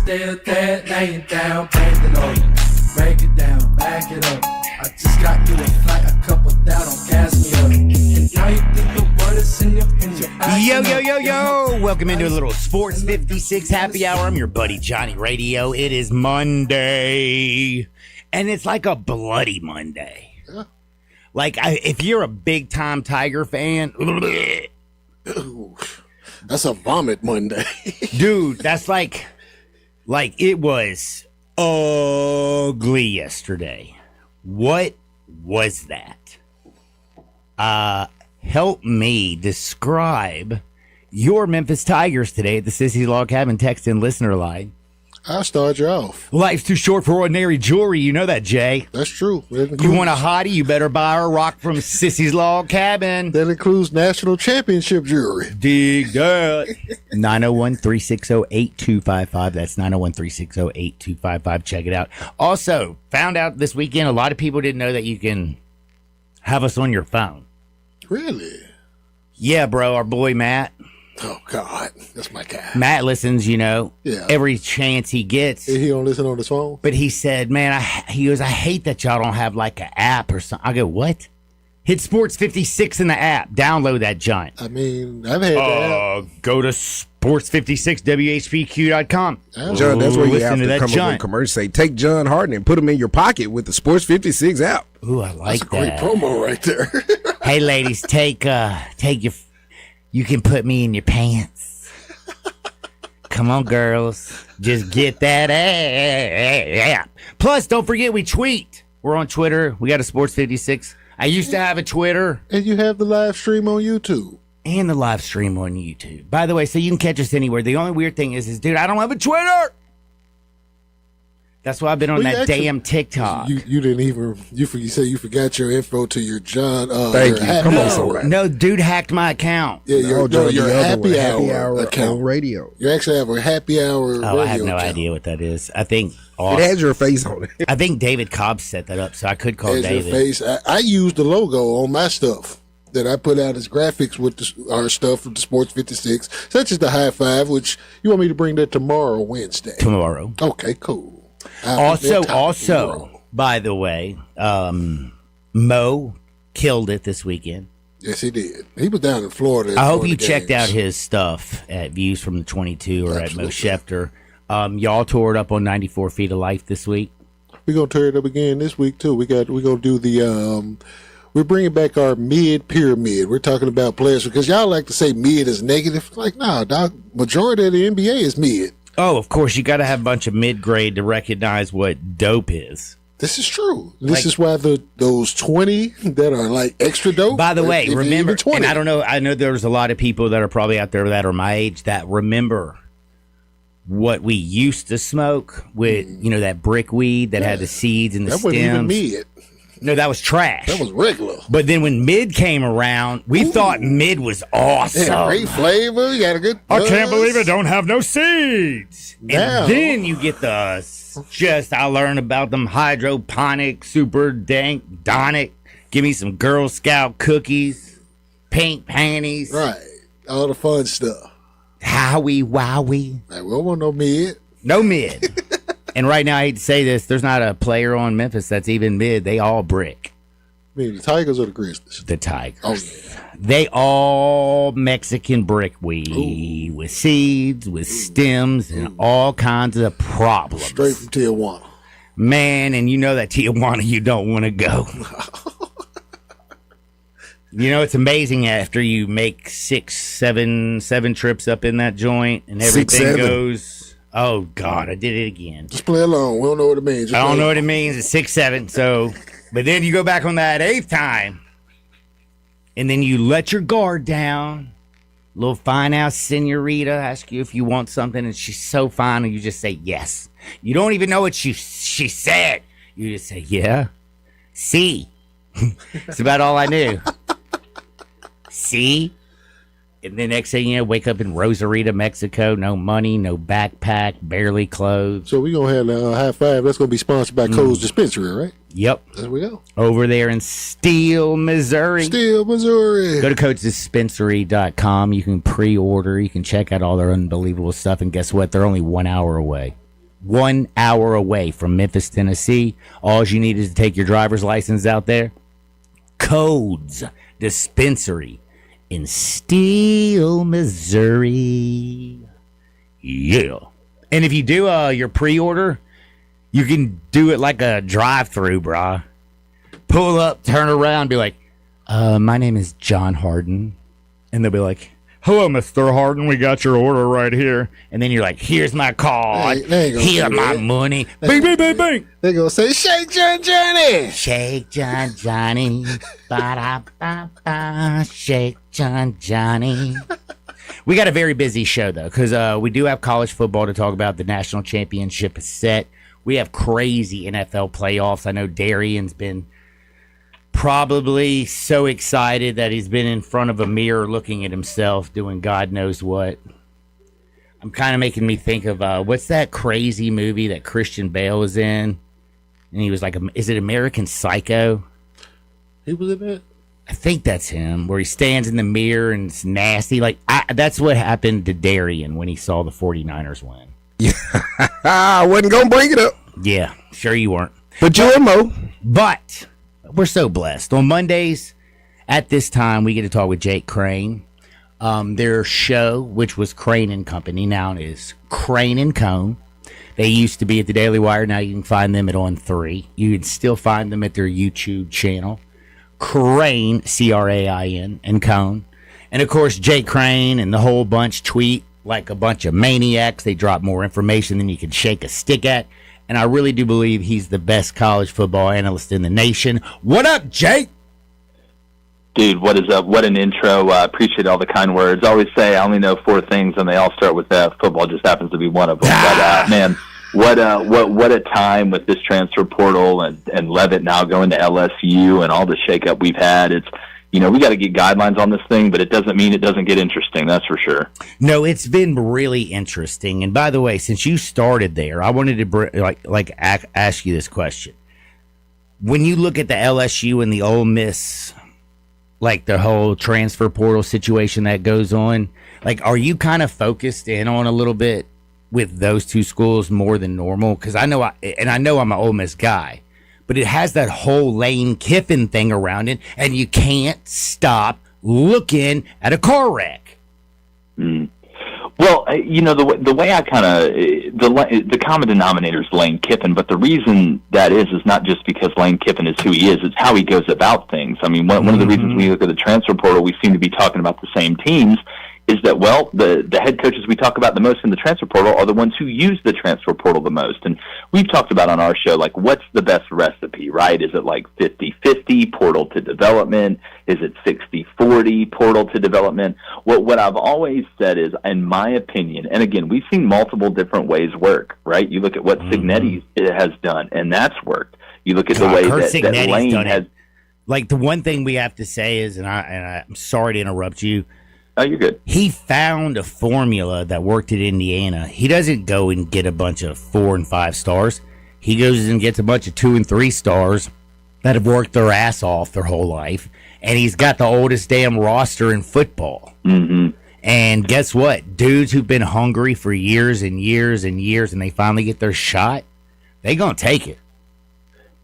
stay there, laying down, bang it up, break it down, back it up. I just got you a flight, a couple that don't gas me up. And now you think the word is in your hands. Yo. Welcome into a little Sports 56 happy hour. I'm your buddy Johnny Radio. It is Monday, and it's like a bloody Monday. Yeah. Like, if you're a big-time Tiger fan, Ooh, that's a vomit Monday. dude, that's like it was ugly yesterday. What was that? Help me describe your Memphis Tigers today at the Sissy Log Cabin text and listener line. I'll start you off. Life's too short for ordinary jewelry. You know that, Jay. That's true. You want a hottie? You better buy her a rock from Sissy's Log Cabin. That includes national championship jewelry. Dig that. 901-360-8255. That's 901-360-8255. Check it out. Also, found out this weekend, a lot of people didn't know that you can have us on your phone. Really? Yeah, bro. Our boy Matt. Oh, God. That's my guy. Matt listens, Yeah. every chance he gets. He don't listen on his phone? But he said, man, I hate that y'all don't have like an app or something. I go, what? Hit Sports 56 in the app. Download that junk. I mean, I've had that. Go to sports56whpq.com. John, that's where you Listen have to to that come up junk. with commercial. Say, take John Harden and put him in your pocket with the Sports 56 app. Ooh, I like That's a great that. promo right there. Hey, ladies, take your. You can put me in your pants. Come on, girls. Just get that app. Plus, don't forget we tweet. We're on Twitter. We got a Sports 56. I used to have a Twitter. And you have the live stream on YouTube. And the live stream on YouTube. By the way, so you can catch us anywhere. The only weird thing is dude, I don't have a Twitter. That's why I've been on that damn TikTok. You didn't even, you said you forgot your info to your John. Thank your you. happy Come on, hour. somebody. No, dude hacked my account. Yeah, John, your the other one, happy hour on account. radio. You actually have a happy hour radio Oh, I have no account. idea what that is. I think It has your face on it. I think David Cobb set that up, so I could call As your David. face. I use the logo on my stuff that I put out as graphics with our stuff from the Sports 56, such as the high five, which you want me to bring that tomorrow, Wednesday. Tomorrow. Okay, cool. Also, by the way, Mo killed it this weekend. Yes, he did. He was down in Florida. I hope for you the checked out games. his stuff at Views from the 22 or Absolutely. at Mo Schefter. Y'all toured up on 94 Feet of Life this week. We're gonna tear it up again this week too. We're gonna do the we're bringing back our mid pyramid. We're talking about players because y'all like to say mid is negative. Like, nah, dog. Majority of the NBA is mid. Oh, of course, you got to have a bunch of mid-grade to recognize what dope is. This is true. This Like- is why those 20 that are like extra dope. By the way, if you're remember, even 20. and I don't know, I know there's a lot of people that are probably out there that are my age that remember what we used to smoke with, that brick weed that had the seeds and the that stems. wasn't even mid. No, that was trash. That was regular. But then when mid came around, we thought mid was awesome. Yeah, great flavor. You got a good. I can't buzz. believe it don't have no seeds. Now- And then you get I learned about them hydroponic, super dank, donic. Give me some Girl Scout cookies, pink panties, Right. All the fun stuff. howie wowie. Like, we don't want no mid. No mid. And right now, I hate to say this, there's not a player on Memphis that's even mid. They all brick. I mean, the Tigers or the Grizzlies? The Tigers. Oh, yeah. They all Mexican brick weed with seeds, with stems, and all kinds of problems. Straight from Tijuana. Man, and you know that Tijuana, you don't want to go. It's amazing after you make seven trips up in that joint and everything 6, 7. goes. Oh God, I did it again. Just play along. We don't know what it means. Just I don't play know along. what it means. It's 6, 7. So, but then you go back on that 8th time, and then you let your guard down. Little fine ass senorita ask you if you want something, and she's so fine, and you just say yes. You don't even know what she said. You just say yeah. See, it's about all I knew. See. And then next thing you know, wake up in Rosarito, Mexico. No money, no backpack, barely clothes. So we're going to have the high five. That's going to be sponsored by Cole's Dispensary, right? Yep. There we go. Over there in Steele, Missouri. Steel, Missouri. Go to CoachDispensary.com. You can pre-order. You can check out all their unbelievable stuff. And guess what? They're only 1 hour away. 1 hour away from Memphis, Tennessee. All you need is to take your driver's license out there. Codes Dispensary in Steele, Missouri. Yeah. And if you do your pre-order, you can do it like a drive-through, brah. Pull up, turn around, be like, my name is John Harden. And they'll be like, hello, Mr. Harden, we got your order right here. And then you're like, here's my card. Here's my money. Bing, bing, bing, bing. They gonna say, Shake John Johnny. Shake John Johnny. Ba-da-ba-ba. Shake John Johnny. We got a very busy show, though, because we do have college football to talk about. The national championship is set. We have crazy NFL playoffs. I know Darian's been probably so excited that he's been in front of a mirror looking at himself doing God knows what. I'm kind of making me think of what's that crazy movie that Christian Bale was in? And he was like, is it American Psycho? He was in that? I think that's him, where he stands in the mirror and it's nasty. Like, that's what happened to Darian when he saw the 49ers win. I wasn't going to bring it up. Yeah, sure you weren't. But you and Mo. But we're so blessed. On Mondays at this time, we get to talk with Jake Crane. Their show, which was Crane and Company, now is Crane and Cone. They used to be at the Daily Wire. Now you can find them at On 3. You can still find them at their YouTube channel. Crane, C-R-A-I-N, and Cone. And, of course, Jake Crane and the whole bunch tweet like a bunch of maniacs. They drop more information than you can shake a stick at. And I really do believe he's the best college football analyst in the nation. What up, Jake? Dude, what is up? What an intro. Appreciate all the kind words. I always say I only know 4 things, and they all start with F. Football just happens to be one of them. But, man, what a time with this transfer portal and Levitt now going to LSU and all the shakeup we've had. It's, we got to get guidelines on this thing, but it doesn't mean it doesn't get interesting. That's for sure. No, it's been really interesting. And by the way, since you started there, I wanted to ask you this question. When you look at the LSU and the Ole Miss, like the whole transfer portal situation that goes on, like, are you kind of focused in on a little bit with those two schools more than normal? Because I know I'm an Ole Miss guy, but it has that whole Lane Kiffin thing around it, and you can't stop looking at a car wreck. Mm. Well, the way I kind of the common denominator is Lane Kiffin, but the reason that is not just because Lane Kiffin is who he is; it's how he goes about things. I mean, one of the reasons we look at the transfer portal, we seem to be talking about the same teams. Is that, well, the head coaches we talk about the most in the transfer portal are the ones who use the transfer portal the most. And we've talked about on our show, like, what's the best recipe, right? Is it like 50-50 portal to development? Is it 60-40 portal to development? What I've always said is, in my opinion, and again, we've seen multiple different ways work, right? You look at what Signetti has done, and that's worked. You look at the way that Lane has... Like, the one thing we have to say is, and I'm sorry to interrupt you, oh, you're good. He found a formula that worked at Indiana. He doesn't go and get a bunch of 4 and 5 stars. He goes and gets a bunch of 2 and 3 stars that have worked their ass off their whole life. And he's got the oldest damn roster in football. Mm-hmm. And guess what? Dudes who've been hungry for years and years and years, and they finally get their shot, they gonna take it.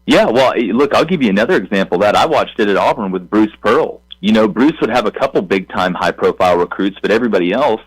Yeah, well, look, I'll give you another example of that. I watched it at Auburn with Bruce Pearl. Bruce would have a couple big-time high-profile recruits, but everybody else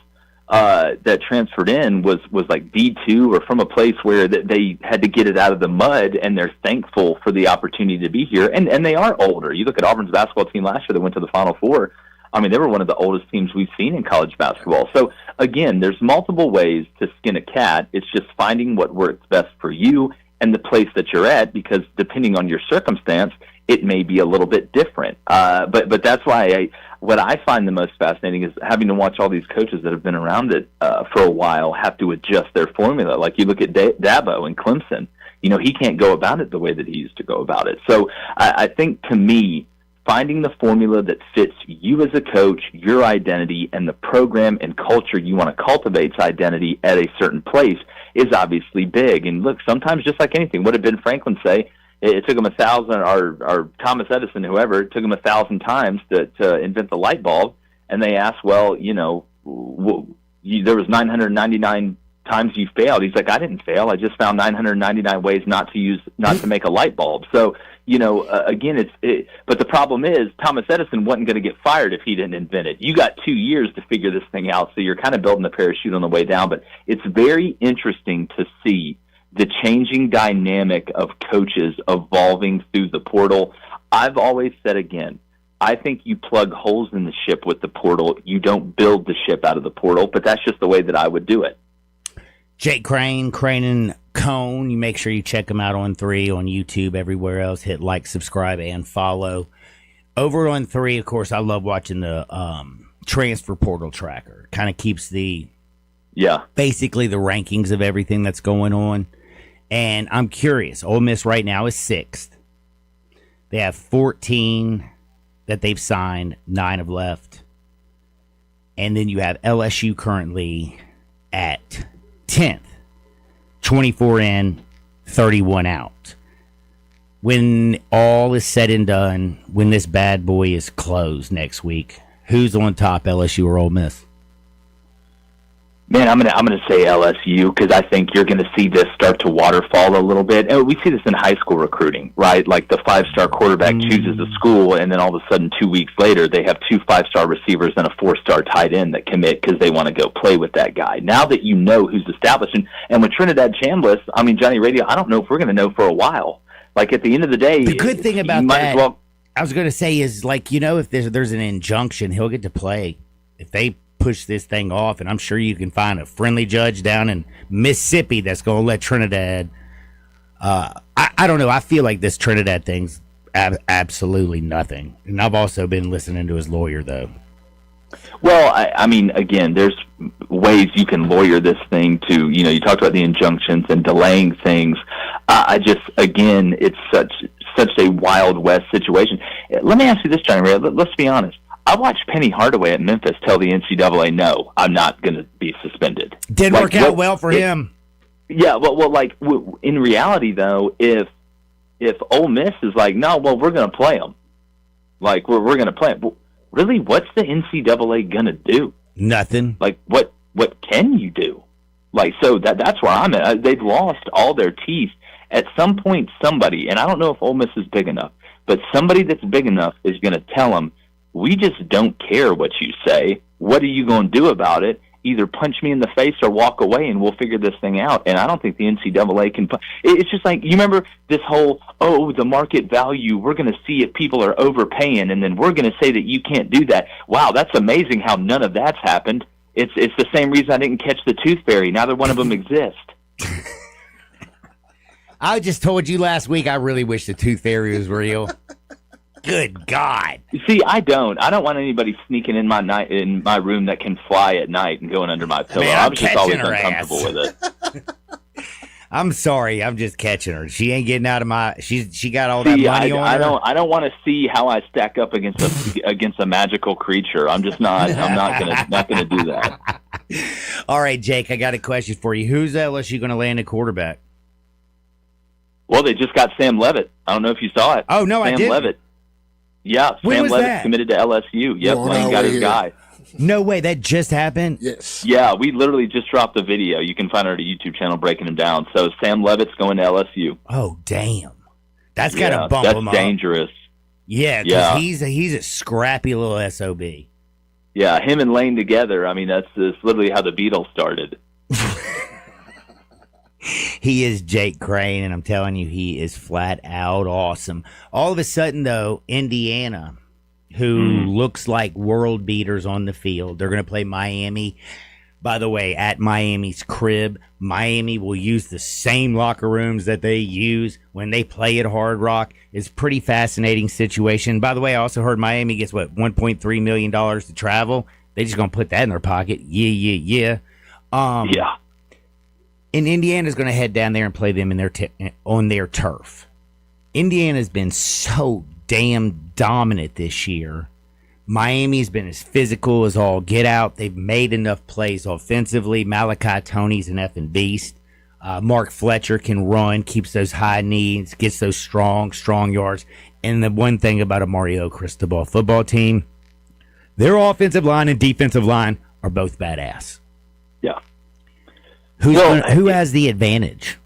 that transferred in was like D2 or from a place where they had to get it out of the mud, and they're thankful for the opportunity to be here. And they are older. You look at Auburn's basketball team last year that went to the Final Four. I mean, they were one of the oldest teams we've seen in college basketball. So, again, there's multiple ways to skin a cat. It's just finding what works best for you and the place that you're at, because depending on your circumstance, it may be a little bit different. But that's why what I find the most fascinating is having to watch all these coaches that have been around it for a while have to adjust their formula. Like you look at Dabo in Clemson, he can't go about it the way that he used to go about it. So I think, to me, finding the formula that fits you as a coach, your identity, and the program and culture you want to cultivate's identity at a certain place is obviously big. And look, sometimes just like anything, what did Ben Franklin say? It took him 1,000, or Thomas Edison, whoever, it took him 1,000 times to invent the light bulb. And they asked, well, there was 999 times you failed. He's like, I didn't fail. I just found 999 ways not to make a light bulb. So, again, but the problem is Thomas Edison wasn't going to get fired if he didn't invent it. You got 2 years to figure this thing out, so you're kind of building the parachute on the way down. But it's very interesting to see the changing dynamic of coaches evolving through the portal. I've always said, again, I think you plug holes in the ship with the portal. You don't build the ship out of the portal, but that's just the way that I would do it. Jake Crane, Crane and Cone. You make sure you check them out on 3, on YouTube, everywhere else. Hit like, subscribe, and follow. Over on 3, of course, I love watching the transfer portal tracker. Kind of keeps basically the rankings of everything that's going on. And I'm curious. Ole Miss right now is 6th. They have 14 that they've signed. 9 have left. And then you have LSU currently at 10th, 24 in, 31 out. When all is said and done, when this bad boy is closed next week, who's on top, LSU or Ole Miss? Man, I'm gonna say LSU, because I think you're gonna see this start to waterfall a little bit. And we see this in high school recruiting, right? Like the 5-star quarterback chooses a school, and then all of a sudden 2 weeks later they have 2 5-star receivers and a 4-star tight end that commit because they want to go play with that guy. Now that you know who's established, and with Trinidad Chambliss, Johnny Radio, I don't know if we're gonna know for a while. Like at the end of the day, the good thing about that, I was going to say, is like, if there's an injunction, he'll get to play. If they push this thing off, and I'm sure you can find a friendly judge down in Mississippi that's going to let Trinidad. I don't know. I feel like this Trinidad thing's absolutely nothing. And I've also been listening to his lawyer, though. Well, again, there's ways you can lawyer this thing to, you talked about the injunctions and delaying things. Again, it's such a Wild West situation. Let me ask you this, Johnny Ray. Let's be honest. I watched Penny Hardaway at Memphis tell the NCAA, no, I'm not going to be suspended. Didn't work out well for him. Yeah, in reality, though, if Ole Miss is like, no, well, we're going to play them. Like, we're going to play them. Well, really, what's the NCAA going to do? Nothing. Like, what can you do? Like, so that's where I'm at. They've lost all their teeth. At some point, somebody, and I don't know if Ole Miss is big enough, but somebody that's big enough is going to tell them, we just don't care what you say. What are you going to do about it? Either punch me in the face or walk away, and we'll figure this thing out. And I don't think the NCAA can. It's just like, you remember this whole, the market value, we're going to see if people are overpaying, and then we're going to say that you can't do that. Wow, that's amazing how none of that's happened. It's the same reason I didn't catch the Tooth Fairy. Neither one of them exist. I just told you last week I really wish the Tooth Fairy was real. Good God! See, I don't want anybody sneaking in my room that can fly at night and going under my pillow. Man, I'm just always uncomfortable with it. I'm sorry, I'm just catching her. She ain't getting out of my. She got all that money on her. I don't want to see how I stack up against a magical creature. I'm just not. I'm not gonna do that. All right, Jake, I got a question for you. Who's LSU going to land a quarterback? Well, they just got Sam Levitt. I don't know if you saw it. Oh no, I didn't. Sam Levitt. Yeah, Sam Levitt committed to LSU. Yep, Lane got his guy. No way, that just happened? Yes. Yeah, we literally just dropped the video. You can find it on our YouTube channel breaking him down. So Sam Levitt's going to LSU. Oh, damn. That's got to bump him up. That's dangerous. Yeah, because he's a scrappy little SOB. Yeah, him and Lane together, that's literally how the Beatles started. He is Jake Crane, and I'm telling you, he is flat out awesome. All of a sudden, though, Indiana, who looks like world beaters on the field, they're going to play Miami. By the way, at Miami's crib, Miami will use the same locker rooms that they use when they play at Hard Rock. It's a pretty fascinating situation. By the way, I also heard Miami gets, $1.3 million to travel. They just going to put that in their pocket. Yeah. Yeah. And Indiana's going to head down there and play them on their turf. Indiana's been so damn dominant this year. Miami's been as physical as all get out. They've made enough plays offensively. Malachi Tony's an effing beast. Mark Fletcher can run, keeps those high knees, gets those strong yards. And the one thing about a Mario Cristobal football team, their offensive line and defensive line are both badass. Yeah. Who has the advantage?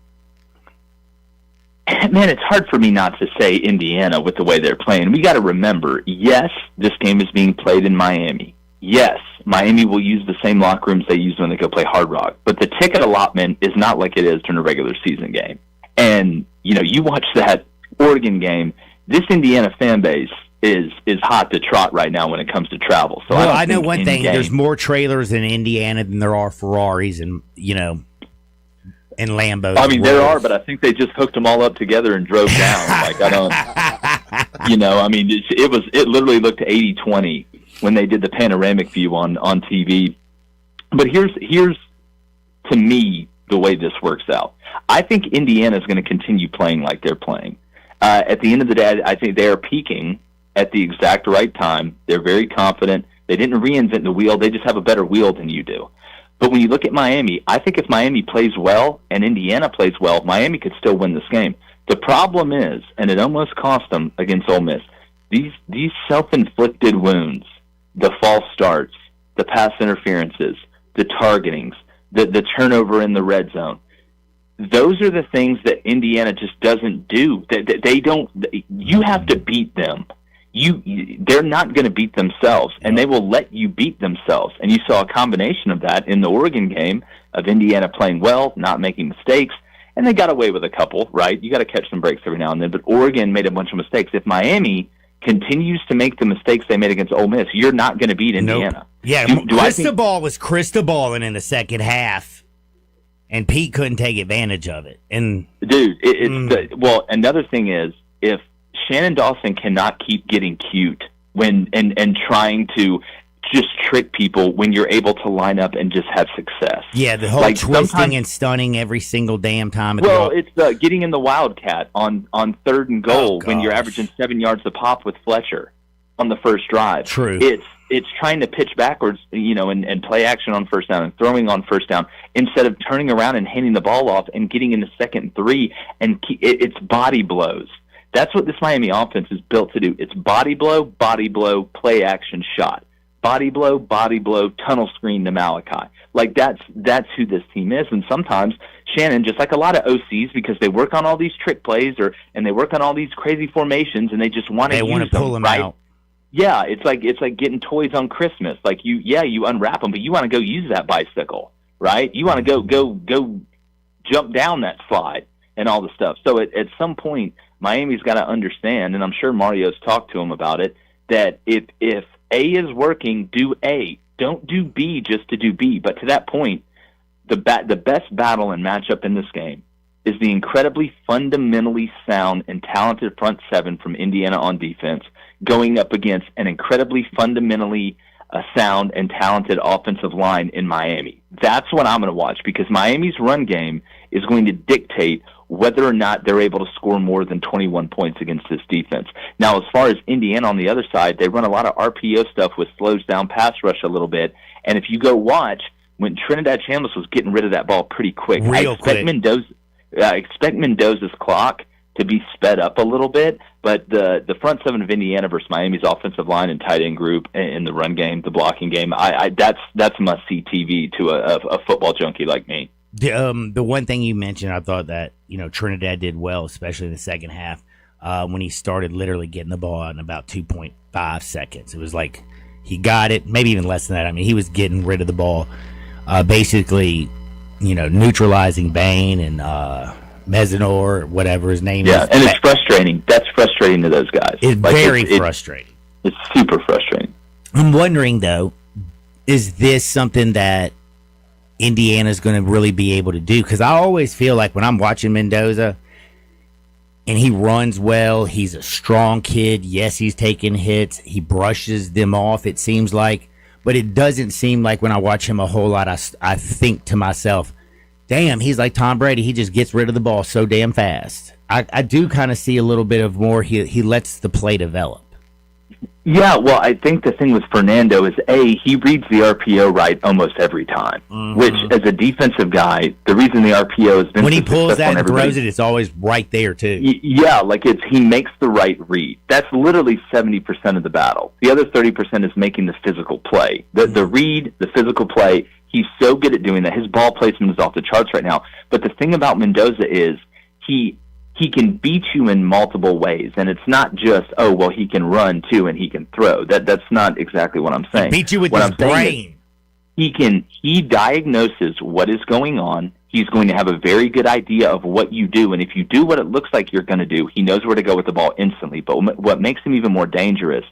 Man, it's hard for me not to say Indiana with the way they're playing. We got to remember, yes, this game is being played in Miami. Yes, Miami will use the same locker rooms they use when they go play Hard Rock. But the ticket allotment is not like it is during a regular season game. And, you watch that Oregon game, this Indiana fan base is hot to trot right now when it comes to travel. So I know one thing. There's more trailers in Indiana than there are Ferraris and, and Lambos. I mean, there are, but I think they just hooked them all up together and drove down. Like, I don't, it literally looked 80-20 when they did the panoramic view on TV. But here's to me the way this works out. I think Indiana is going to continue playing like they're playing. At the end of the day, I think they are peaking at the exact right time. They're very confident. They didn't reinvent the wheel. They just have a better wheel than you do. But when you look at Miami, I think if Miami plays well and Indiana plays well, Miami could still win this game. The problem is, and it almost cost them against Ole Miss, these self-inflicted wounds, the false starts, the pass interferences, the targetings, the turnover in the red zone, those are the things that Indiana just doesn't do. They don't. You have to beat them. They're not going to beat themselves, and they will let you beat themselves. And you saw a combination of that in the Oregon game of Indiana playing well, not making mistakes, and they got away with a couple, right? You got to catch some breaks every now and then, but Oregon made a bunch of mistakes. If Miami continues to make the mistakes they made against Ole Miss, you're not going to beat Indiana. Nope. Yeah, Cristobal was Cristoballing in the second half, and Pete couldn't take advantage of it. And dude, another thing is, if Shannon Dawson cannot keep getting cute and trying to just trick people when you're able to line up and just have success. Yeah, the whole twisting and stunning every single damn time. It's getting in the wildcat on 3rd and goal when you're averaging 7 yards a pop with Fletcher on the first drive. True. It's trying to pitch backwards, and play action on first down and throwing on first down instead of turning around and handing the ball off and getting into 2nd and 3, and it's body blows. That's what this Miami offense is built to do. It's body blow, play action shot. Body blow, tunnel screen to Malachi. Like, that's who this team is. And sometimes Shannon, just like a lot of OCs, because they work on all these trick plays and they work on all these crazy formations, and they just want to use them, pull them right? out. Yeah, it's like getting toys on Christmas. Like, you unwrap them, but you want to go use that bicycle, right? You want to go jump down that slide and all the stuff. So at some point, Miami's got to understand, and I'm sure Mario's talked to him about it, that if A is working, do A. Don't do B just to do B. But to that point, the best battle and matchup in this game is the incredibly fundamentally sound and talented front seven from Indiana on defense going up against an incredibly fundamentally sound and talented offensive line in Miami. That's what I'm going to watch, because Miami's run game is going to dictate whether or not they're able to score more than 21 points against this defense. Now, as far as Indiana on the other side, they run a lot of RPO stuff, which slows down pass rush a little bit. And if you go watch, when Trinidad Chambliss was getting rid of that ball pretty quick, I expect Mendoza's clock to be sped up a little bit, but the front seven of Indiana versus Miami's offensive line and tight end group in the run game, the blocking game, that's must-see TV to a football junkie like me. The one thing you mentioned, I thought that Trinidad did well, especially in the second half, when he started literally getting the ball out in about 2.5 seconds. It was like he got it, maybe even less than that. I mean, he was getting rid of the ball, basically, neutralizing Bain and Mesinor, whatever his name is. Yeah, and it's frustrating. That's frustrating to those guys. It's very frustrating. It's super frustrating. I'm wondering, though, is this something that Indiana's going to really be able to do? Because I always feel like when I'm watching Mendoza and he runs well, he's a strong kid. Yes, he's taking hits. He brushes them off, it seems like. But it doesn't seem like when I watch him a whole lot, I think to myself, damn, he's like Tom Brady. He just gets rid of the ball so damn fast. I do kind of see a little bit of more. He lets the play develop. Yeah, well, I think the thing with Fernando is, A, he reads the RPO right almost every time, which, as a defensive guy, the reason the RPO has been when he pulls that and throws it, it's always right there, too. Yeah, like he makes the right read. That's literally 70% of the battle. The other 30% is making the physical play. The read, the physical play, He's so good at doing that. His ball placement is off the charts right now. But the thing about Mendoza is he can beat you in multiple ways, and it's not just, oh, well, he can run too and he can throw. That's not exactly what I'm saying. Beat you with what his I'm saying brain. He diagnoses what is going on. He's going to have a very good idea of what you do, and if you do what it looks like you're going to do, he knows where to go with the ball instantly. But what makes him even more dangerous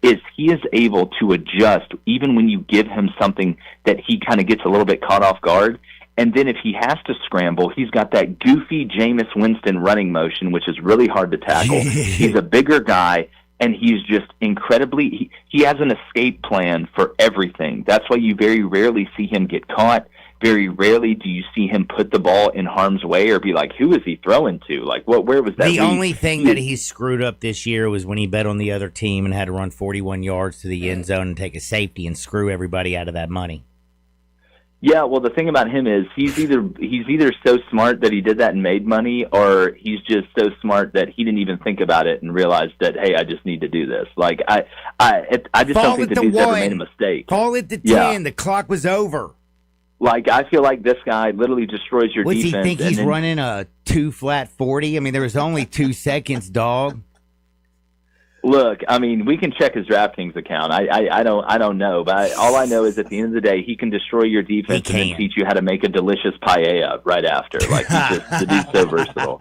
is he is able to adjust even when you give him something that he kind of gets a little bit caught off guard. And then if he has to scramble, he's got that goofy Jameis Winston running motion, which is really hard to tackle. He's a bigger guy, and he's just incredibly he has an escape plan for everything. That's why you very rarely see him get caught. Very rarely do you see him put the ball in harm's way or be like, who is he throwing to? Like, where was that? The only thing that he screwed up this year was when he bet on the other team and had to run 41 yards to the end zone and take a safety and screw everybody out of that money. Yeah, well, the thing about him is he's either so smart that he did that and made money, or he's just so smart that he didn't even think about it and realized that, hey, I just need to do this. Like I just don't think the dude's ever made a mistake. Call it the 10. The clock was over. Like, I feel like this guy literally destroys your What's defense. What's he think he's running a 2 flat 40? I mean, there was only 2 seconds, dog. Look, I mean, we can check his DraftKings account. I don't know, but all I know is at the end of the day, he can destroy your defense and then teach you how to make a delicious paella right after. Like, the dude's so versatile.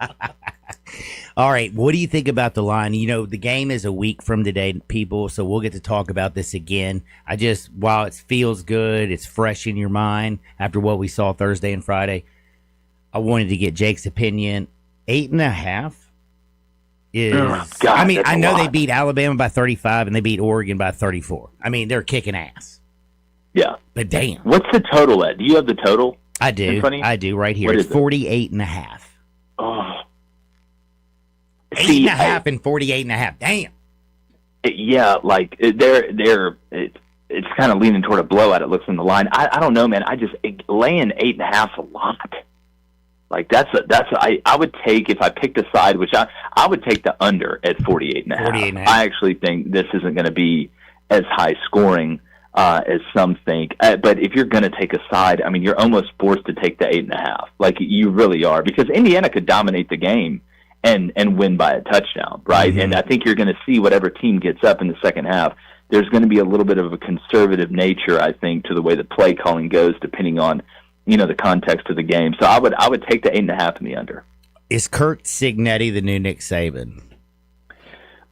All right, what do you think about the line? You know, the game is a week from today, people, so we'll get to talk about this again. While it feels good, it's fresh in your mind after what we saw Thursday and Friday, I wanted to get Jake's opinion. 8.5 is, God, I mean, I know lot. they beat Alabama by 35 and they beat Oregon by 34. I mean, they're kicking ass. Yeah. But damn. What's the total at? Do you have the total? I do. I do, right here. What It's is it? 48.5. Oh. 8.5 and 48.5. Damn. Yeah, like it's kind of leaning toward a blowout. It looks in the line. I don't know, man. Laying 8.5 a lot. Like I would take, if I picked a side, which I would take the under at 48.5. I actually think this isn't going to be as high scoring as some think. But if you're going to take a side, I mean, you're almost forced to take the 8.5. Like, you really are, because Indiana could dominate the game and win by a touchdown, right? Mm-hmm. And I think you're going to see whatever team gets up in the second half. There's going to be a little bit of a conservative nature, I think, to the way the play calling goes, depending on, you know, the context of the game. So I would take the 8.5 in the under. Is Curt Cignetti the new Nick Saban?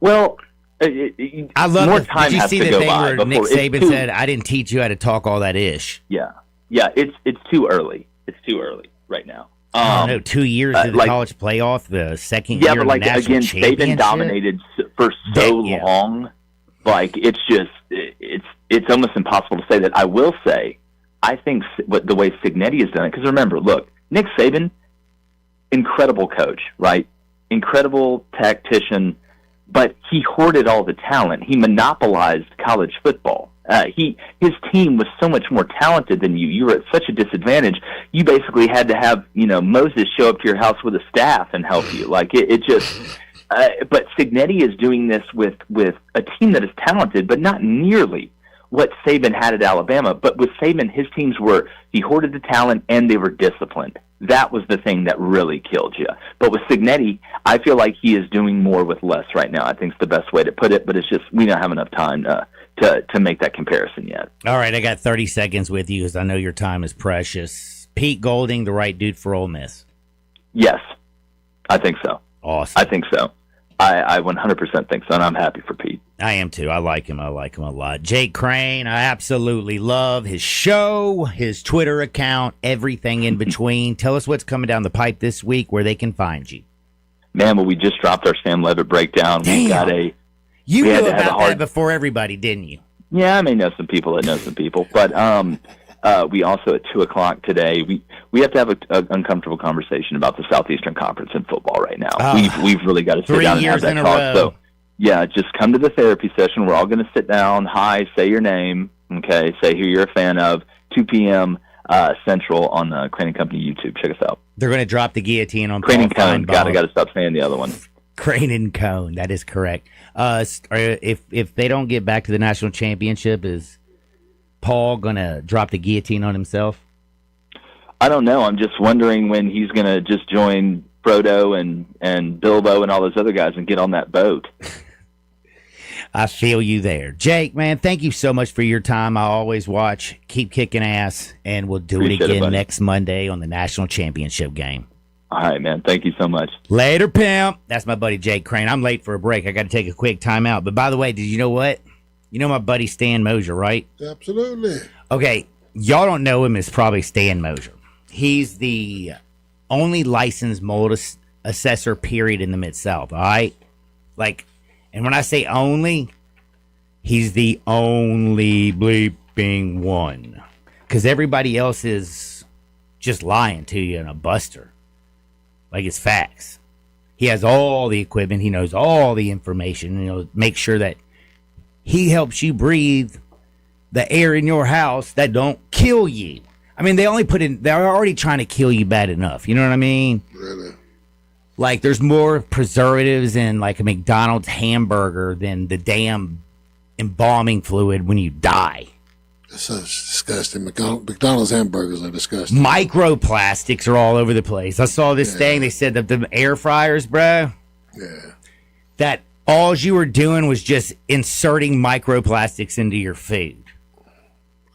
Well, I love more it. time Did you has see to the go thing by where Nick before Saban said, "I didn't teach you how to talk all that ish"? Yeah, it's too early. It's too early right now. I don't know, 2 years to the college playoff, the second year but like, of the national again, championship. Saban dominated for so long. Like, it's just it's almost impossible to say that. I will say, I think the way Cignetti has done it, because remember, look, Nick Saban, incredible coach, right? Incredible tactician, but he hoarded all the talent. He monopolized college football. His team was so much more talented than you. You were at such a disadvantage. You basically had to have, Moses show up to your house with a staff and help you. Like, it just. But Cignetti is doing this with a team that is talented, but not nearly what Saban had at Alabama. But with Saban, his teams he hoarded the talent and they were disciplined. That was the thing that really killed you. But with Cignetti, I feel like he is doing more with less right now. I think it's the best way to put it, but it's just we don't have enough time to make that comparison yet. All right, I got 30 seconds with you because I know your time is precious. Pete Golding, the right dude for Ole Miss? Yes, I think so. Awesome. I think so. I 100% think so, and I'm happy for Pete. I am too. I like him. I like him a lot. Jake Crane, I absolutely love his show, his Twitter account, everything in between. Tell us what's coming down the pipe this week, where they can find you. Man, well, we just dropped our Sam Levitt breakdown. Damn. We got You knew about that before everybody, didn't you? Yeah, I may know some people that know some people, but we also at 2:00 today we have to have an uncomfortable conversation about the Southeastern Conference in football right now. We've really got to sit down and have that talk. So yeah, just come to the therapy session. We're all going to sit down. Hi, say your name. Okay, say who you're a fan of. 2 p.m. Central on the Crane and Company YouTube. Check us out. They're going to drop the guillotine on Crane and Paul Cone. Feinbaum. Got to stop saying the other one. Crane and Cone. That is correct. If they don't get back to the national championship, is Paul gonna drop the guillotine on himself? I don't know. I'm just wondering when he's going to just join Frodo and Bilbo and all those other guys and get on that boat. I feel you there. Jake, man, thank you so much for your time. I always watch. Keep kicking ass, and we'll do Appreciate it it, again buddy. next Monday on the national championship game. All right, man. Thank you so much. Later, pimp. That's my buddy Jake Crane. I'm late for a break. I got to take a quick timeout. But by the way, did you know what? You know my buddy Stan Mosier, right? Absolutely. Okay, y'all don't know him as probably Stan Mosier. He's the only licensed mold assessor, period, in the Mid-South, all right? Like, and when I say only, he's the only bleeping one. Because everybody else is just lying to you and a buster. Like, it's facts. He has all the equipment. He knows all the information. You know, make sure that he helps you breathe the air in your house that don't kill you. I mean, they're already trying to kill you bad enough. You know what I mean? Really? Like, there's more preservatives in, like, a McDonald's hamburger than the damn embalming fluid when you die. That's so disgusting. McDonald's hamburgers are disgusting. Microplastics are all over the place. I saw this thing. They said that the air fryers, bro, Yeah. that all you were doing was just inserting microplastics into your food.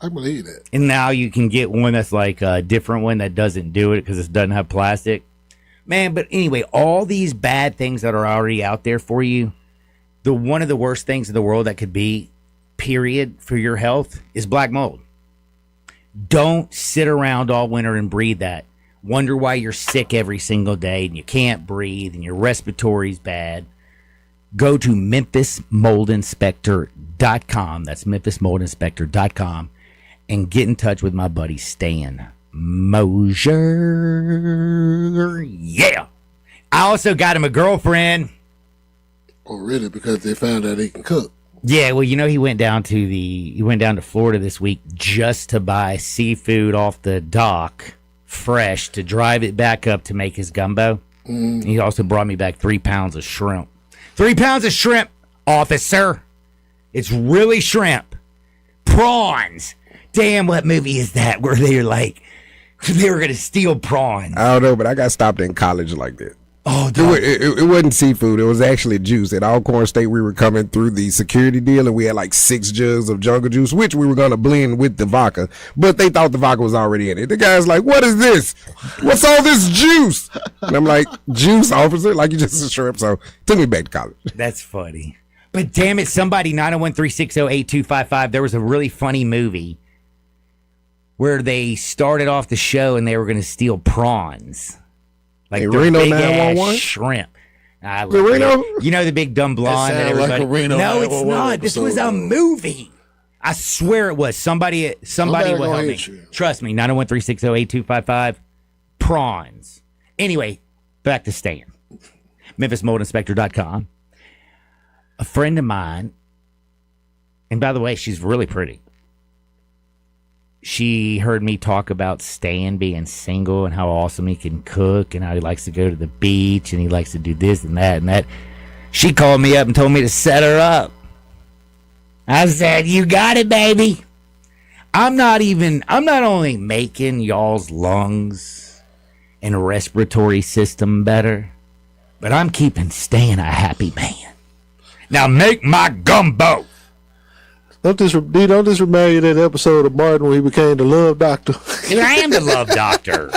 I believe that. And now you can get one that's like a different one that doesn't do it because it doesn't have plastic. Man, but anyway, all these bad things that are already out there for you, one of the worst things in the world that could be, period, for your health is black mold. Don't sit around all winter and breathe that. Wonder why you're sick every single day and you can't breathe and your respiratory's bad. Go to MemphisMoldInspector.com. That's MemphisMoldInspector.com. And get in touch with my buddy Stan Mosier. Yeah. I also got him a girlfriend. Oh, really? Because they found out he can cook. Yeah, well, you know, he went down to Florida this week just to buy seafood off the dock, fresh, to drive it back up to make his gumbo. He also brought me back 3 pounds of shrimp. 3 pounds of shrimp, officer. It's really shrimp. Prawns. Damn, what movie is that where they're like, they were going to steal prawns? I don't know, but I got stopped in college like that. Oh, It wasn't seafood. It was actually juice. At Alcorn State, we were coming through the security deal, and we had like 6 jugs of jungle juice, which we were going to blend with the vodka. But they thought the vodka was already in it. The guy's like, "What is this? What's all this juice?" And I'm like, "Juice, officer." Like, you just a shrimp. So took me back to college. That's funny. But damn it, somebody, 901-360-8255, there was a really funny movie where they started off the show and they were going to steal prawns. Like Hey, the Reno big 911? ass shrimp. I love Reno? it. You know the big dumb blonde that sounded like everybody. a Reno No, it's 911 not. This was a episode. movie. I swear it was. Somebody Somebody will gonna help me. hit you. Trust me. 901-360-8255. Prawns. Anyway, back to Stan. MemphisMoldInspector.com. A friend of mine, and by the way, she's really pretty. She heard me talk about Stan being single and how awesome he can cook and how he likes to go to the beach and he likes to do this and that and that. She called me up and told me to set her up. I said, "You got it, baby." I'm not only making y'all's lungs and respiratory system better, but I'm keeping Stan a happy man. Now make my gumbo. Don't this remind you of that episode of Martin when he became the love doctor? Dude, I am the love doctor.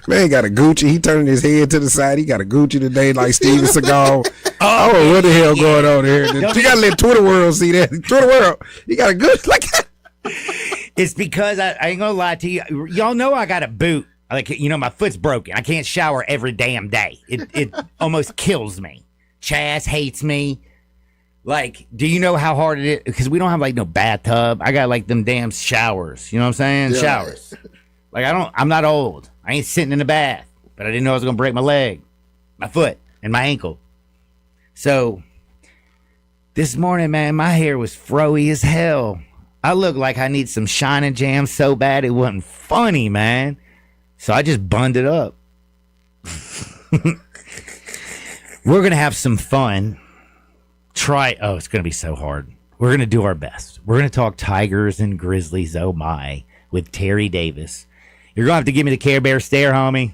Man got a Gucci. He turning his head to the side. He got a Gucci today like Steven Seagal. I don't know what the hell going on here. You got to let Twitter world see that. Twitter world. He got a good like. It's because I ain't gonna lie to you. Y'all know I got a boot. Like, you know, my foot's broken. I can't shower every damn day. It almost kills me. Chaz hates me. Like, do you know how hard it is? Because we don't have like no bathtub. I got like them damn showers. You know what I'm saying? Yeah. Showers. Like, I'm not old. I ain't sitting in the bath. But I didn't know I was gonna break my leg, my foot, and my ankle. So this morning, man, my hair was froey as hell. I looked like I need some Shining Jam so bad it wasn't funny, man. So I just bunned it up. We're gonna have some fun. It's gonna be so hard. We're going to do our best. We're going to talk Tigers and Grizzlies, oh my, with Terry Davis. You're going to have to give me the Care Bear stare, homie,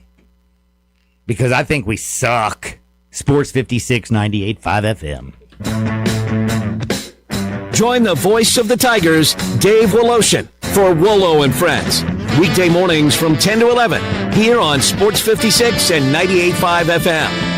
because I think we suck. Sports 56, 98.5 FM. Join the voice of the Tigers, Dave Woloshin, for Wolo and Friends. Weekday mornings from 10 to 11 here on Sports 56 and 98.5 FM.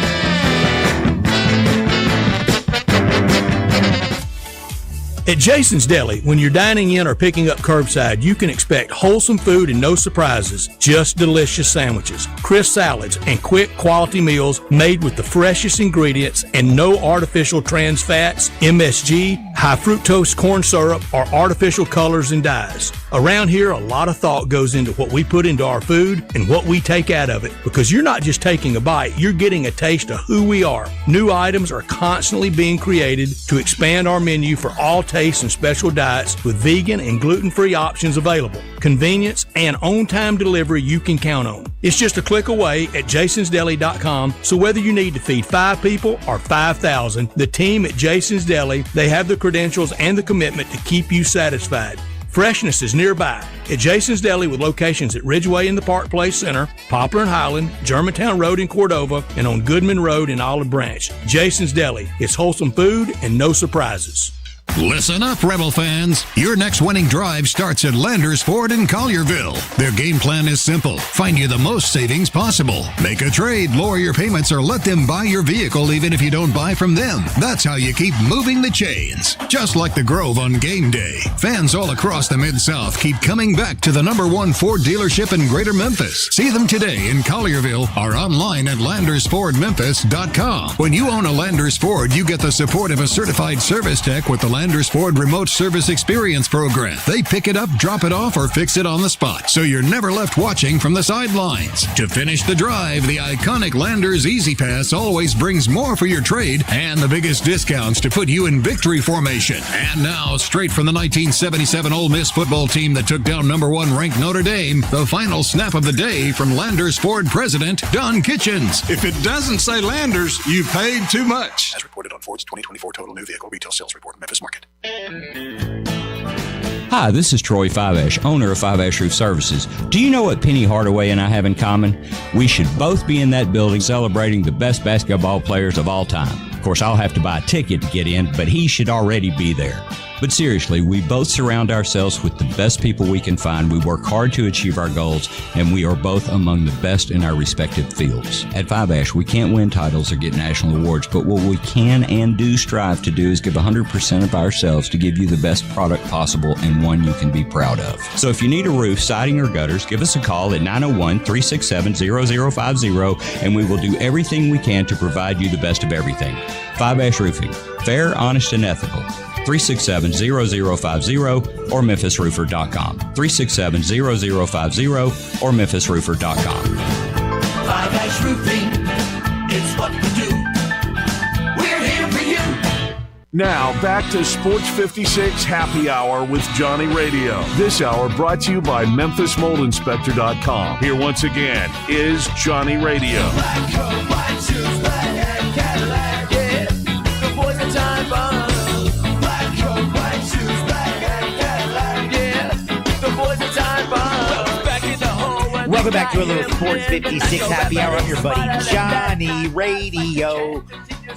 At Jason's Deli, when you're dining in or picking up curbside, you can expect wholesome food and no surprises, just delicious sandwiches, crisp salads, and quick quality meals made with the freshest ingredients and no artificial trans fats, MSG, high fructose corn syrup, or artificial colors and dyes. Around here, a lot of thought goes into what we put into our food and what we take out of it, because you're not just taking a bite, you're getting a taste of who we are. New items are constantly being created to expand our menu for all tastes and special diets with vegan and gluten-free options available. Convenience and on-time delivery you can count on. It's just a click away at jasonsdeli.com, so whether you need to feed 5 people or 5,000, the team at Jason's Deli, they have the credentials and the commitment to keep you satisfied. Freshness is nearby at Jason's Deli with locations at Ridgeway in the Park Place Center, Poplar and Highland, Germantown Road in Cordova, and on Goodman Road in Olive Branch. Jason's Deli. It's wholesome food and no surprises. Listen up, Rebel fans. Your next winning drive starts at Landers Ford in Collierville. Their game plan is simple. Find you the most savings possible. Make a trade, lower your payments, or let them buy your vehicle even if you don't buy from them. That's how you keep moving the chains. Just like the Grove on game day. Fans all across the Mid-South keep coming back to the #1 Ford dealership in Greater Memphis. See them today in Collierville or online at LandersFordMemphis.com. When you own a Landers Ford, you get the support of a certified service tech with the Landers Ford Remote Service Experience Program. They pick it up, drop it off, or fix it on the spot, so you're never left watching from the sidelines. To finish the drive, the iconic Landers Easy Pass always brings more for your trade and the biggest discounts to put you in victory formation. And now, straight from the 1977 Ole Miss football team that took down #1 ranked Notre Dame, the final snap of the day from Landers Ford President Don Kitchens. If it doesn't say Landers, you paid too much. As reported on Ford's 2024 Total New Vehicle Retail Sales Report, Memphis Market. Hi, this is Troy Fiveash, owner of Fiveash Roof Services. Do you know what Penny Hardaway and I have in common? We should both be in that building celebrating the best basketball players of all time. Of course, I'll have to buy a ticket to get in, but he should already be there. But seriously, we both surround ourselves with the best people we can find. We work hard to achieve our goals, and we are both among the best in our respective fields. At Fiveash, we can't win titles or get national awards, but what we can and do strive to do is give 100% of ourselves to give you the best product possible and one you can be proud of. So if you need a roof, siding, or gutters, give us a call at 901-367-0050, and we will do everything we can to provide you the best of everything. Fiveash Roofing. Fair, honest, and ethical. 367-0050 or memphisroofer.com. 367-0050 or memphisroofer.com. Fiveash Roofing, it's what we do. We're here for you. Now, back to Sports 56 Happy Hour with Johnny Radio. This hour brought to you by MemphisMoldInspector.com. Here once again is Johnny Radio. Black coat, white shoes, black hat, Cadillac, yeah. The boys are time bomb. Black coat, white shoes, black hat, Cadillac, yeah. The boys are time bomb. Back in the hole. Welcome back to a little Sports 56 Happy Hour. I'm your buddy Johnny Radio.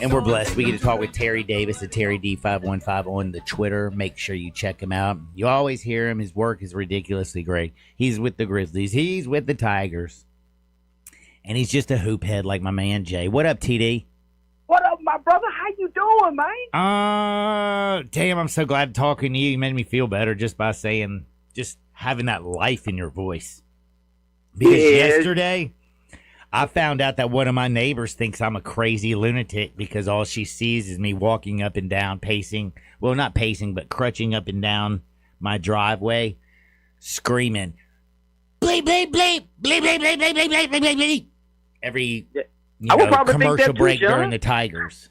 And we're blessed. We get to talk with Terry Davis at Terry D515 on the Twitter. Make sure you check him out. You always hear him. His work is ridiculously great. He's with the Grizzlies. He's with the Tigers. And he's just a hoop head like my man Jay. What up, TD? What up, my brother? How you doing, man? Damn, I'm so glad talking to you. You made me feel better just by saying, just having that life in your voice. Because yesterday, I found out that one of my neighbors thinks I'm a crazy lunatic because all she sees is me walking up and down, pacing. Well, not pacing, but crutching up and down my driveway, screaming, bleep, bleep, bleep, bleep, bleep, bleep, bleep, bleep, bleep, bleep, bleep. Every commercial break during the Tigers.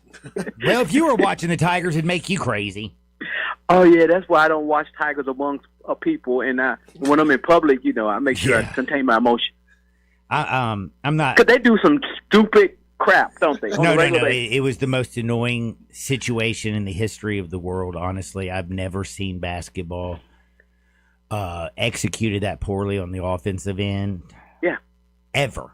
Well, if you were watching the Tigers, it'd make you crazy. Oh, yeah, that's why I don't watch Tigers amongst people. And when I'm in public, I make sure I contain my emotion. I'm not. Because they do some stupid crap, don't they? No. It was the most annoying situation in the history of the world. Honestly, I've never seen basketball executed that poorly on the offensive end. Yeah. Ever.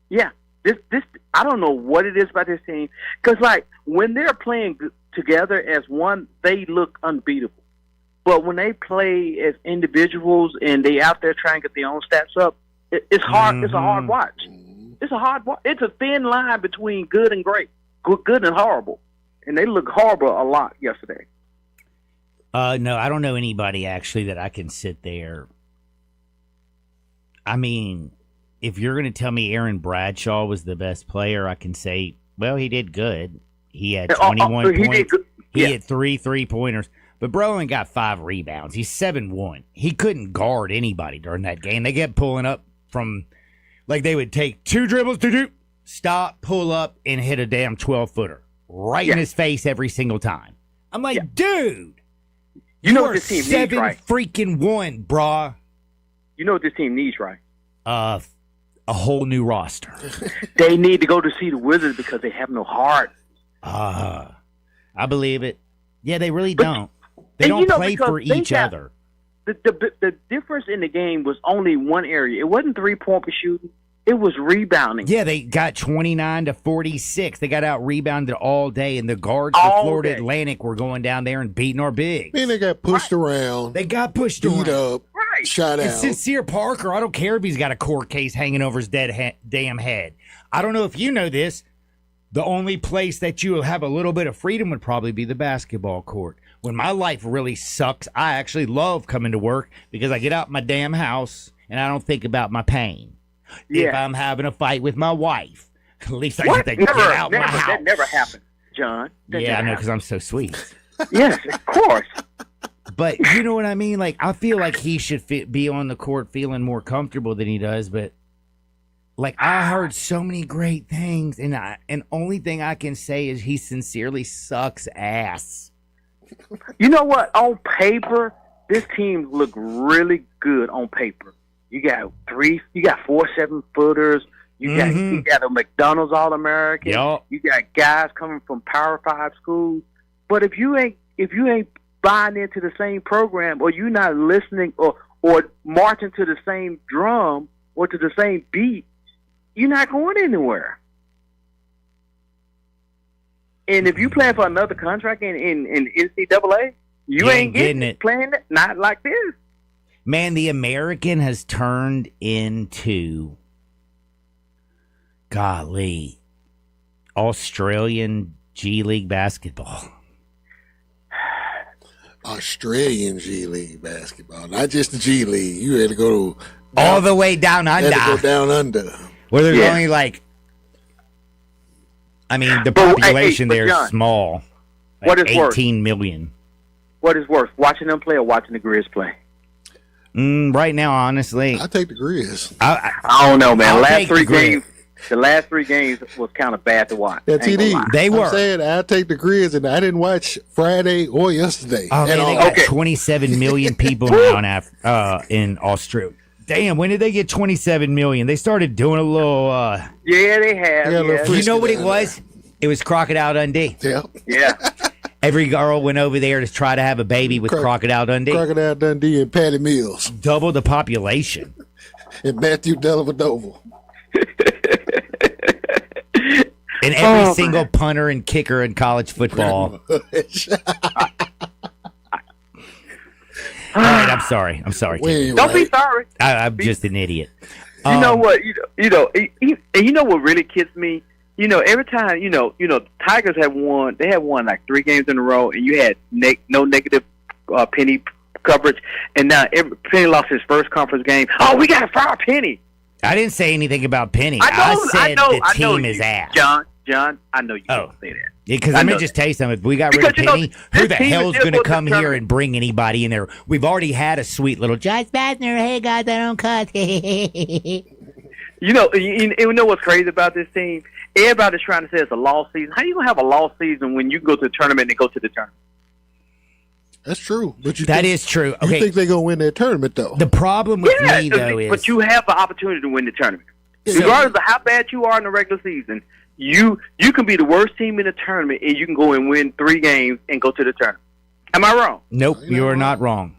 Yeah. This I don't know what it is about this team, because like when they're playing together as one, they look unbeatable. But when they play as individuals and they out there trying to get their own stats up, it's hard. It's a hard watch. It's a hard watch. It's a thin line between good and great, good and horrible, and they look horrible a lot yesterday. No, I don't know anybody actually that I can sit there. I mean, if you're going to tell me Aaron Bradshaw was the best player, I can say, well, he did good. He had 21 points. He had 3 3-pointers. But Brolin got 5 rebounds. He's 7'1". He couldn't guard anybody during that game. They kept pulling up from, like they would take 2 dribbles, stop, pull up, and hit a damn 12-footer right in his face every single time. I'm like, dude, you know what are this team needs, right? 7-1, brah. You know what this team needs, right? A whole new roster. They need to go to see the Wizards because they have no heart. I believe it. Yeah, they really don't. They don't play for each other. The difference in the game was only one area. It wasn't 3-point shooting. It was rebounding. Yeah, they got 29-46. They got out-rebounded all day, and the guards for Florida Atlantic were going down there and beating our bigs. Man, they got pushed around. They got pushed beat around. up, shot out. And Sincere Parker, I don't care if he's got a court case hanging over his damn head. I don't know if you know this. The only place that you will have a little bit of freedom would probably be the basketball court. When my life really sucks, I actually love coming to work because I get out my damn house and I don't think about my pain. Yeah. If I'm having a fight with my wife, at least I get to get out my house. That never happened, John. Yeah, I know, because I'm so sweet. Yes, of course. But you know what I mean? Like, I feel like he should be on the court feeling more comfortable than he does, but like, I heard so many great things, and only thing I can say is he sincerely sucks ass. You know what? On paper, this team look really good on paper. You got 4 7-footers. You got a McDonald's All-American. Yep. You got guys coming from Power 5 schools. But if you ain't buying into the same program, or you're not listening or marching to the same drum or to the same beat, you're not going anywhere. And if you playing for another contract in NCAA, you ain't getting it. Playing it, not like this. Man, the American has turned into, golly, Australian G League basketball. Australian G League basketball, not just the G League. You had to go all the way down under. Had to go down under. Where there's only like, I mean, the population there is small. Like what is 18 million. What is worse, watching them play or watching the Grizz play? Right now, honestly, I take the Grizz. I don't know, man. The last 3 games was kind of bad to watch. Yeah, TD. They were. I'm saying I take the Grizz, and I didn't watch Friday or yesterday. Oh, man, they got 27 million people now in Australia. Damn, when did they get 27 million? They started doing a little. Yeah, they have. You know what it was? It was Crocodile Dundee. Yeah. Every girl went over there to try to have a baby with Crocodile Dundee. Crocodile Dundee and Patty Mills. Double the population. And Matthew Dellavedova. And every single punter and kicker in college football. All right, I'm sorry. Don't be sorry. I'm just an idiot. You know what? You know what really gets me? You know, every time Tigers have won. They have won like 3 games in a row, and you had no negative Penny coverage, and now Penny lost his first conference game. Oh, we got to fire Penny. I didn't say anything about Penny. I said the team is ass. John, I know you don't say that. Because let me just tell you something. If we got rid of Penny, who the hell's going to come here and bring anybody in there? We've already had a sweet little Josh Bassner. Hey, guys, I don't cut. You know what's crazy about this team? Everybody's trying to say it's a lost season. How are you going to have a lost season when you go to the tournament and go to the tournament? That's true. But that is true. Okay. You think they're going to win that tournament, though? The problem with me, though, is... But you have the opportunity to win the tournament. Regardless of how bad you are in the regular season, you can be the worst team in the tournament and you can go and win 3 games and go to the tournament. Am I wrong? Nope, you are not wrong.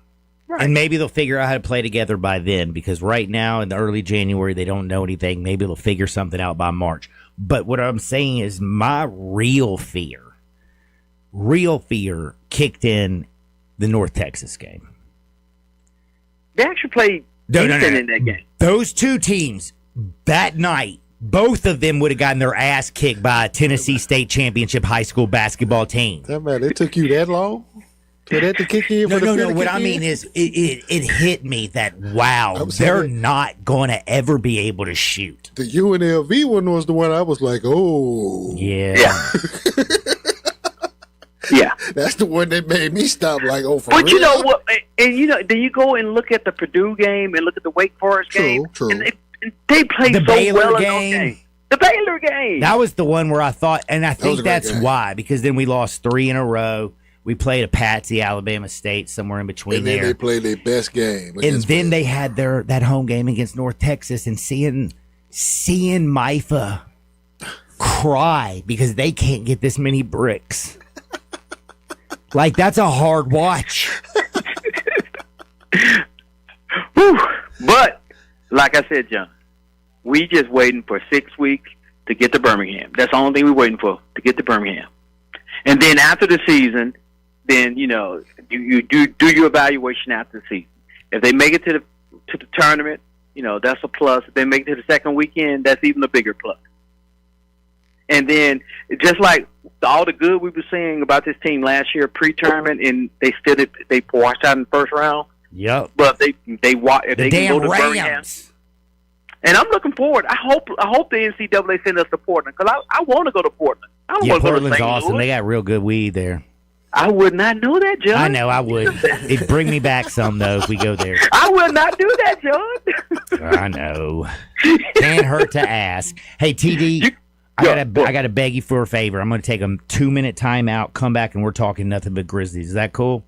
Right. And maybe they'll figure out how to play together by then, because right now in the early January they don't know anything. Maybe they'll figure something out by March. But what I'm saying is my real fear kicked in the North Texas game. They actually played decent in that game. Those two teams that night, both of them would have gotten their ass kicked by a Tennessee State Championship high school basketball team. That man, it took you that long for that to kick in? No. What I mean is, it hit me that, wow, they're not going to ever be able to shoot. The UNLV one was the one I was like, oh. Yeah. Yeah. That's the one that made me stop like, oh, for But real? you know what? And then you go and look at the Purdue game and look at the Wake Forest game. True. And they played The so Baylor well in game. those games. The Baylor game. That was the one where I thought, and I was think a great that's game. why, because then we lost 3 in a row. We played a Patsy, Alabama State, somewhere in between And then there. they played their best game. And against then Baylor. they had that home game against North Texas, and seeing Maifa cry because they can't get this many bricks. Like, that's a hard watch. Whew. But, like I said, John, we just waiting for 6 weeks to get to Birmingham. That's the only thing we're waiting for, to get to Birmingham. And then after the season, then, you know, you do your evaluation after the season. If they make it to the tournament, you know, that's a plus. If they make it to the second weekend, that's even a bigger plus. And then, just like all the good we were saying about this team last year, pre-tournament, and they washed out in the first round. Yep. But if they can damn go to Birmingham. Rams. And I'm looking forward. I hope the NCAA send us to Portland, because I want to go to Portland. I don't Yeah, want to go to Portland's St. awesome. Louis. They got real good weed there. I would not do that, John. I know, I would. It'd bring me back some, though, if we go there. I will not do that, John. I know. Can't hurt to ask. Hey, TD, I gotta beg you for a favor. I'm going to take a 2-minute timeout, come back, and we're talking nothing but Grizzlies. Is that cool?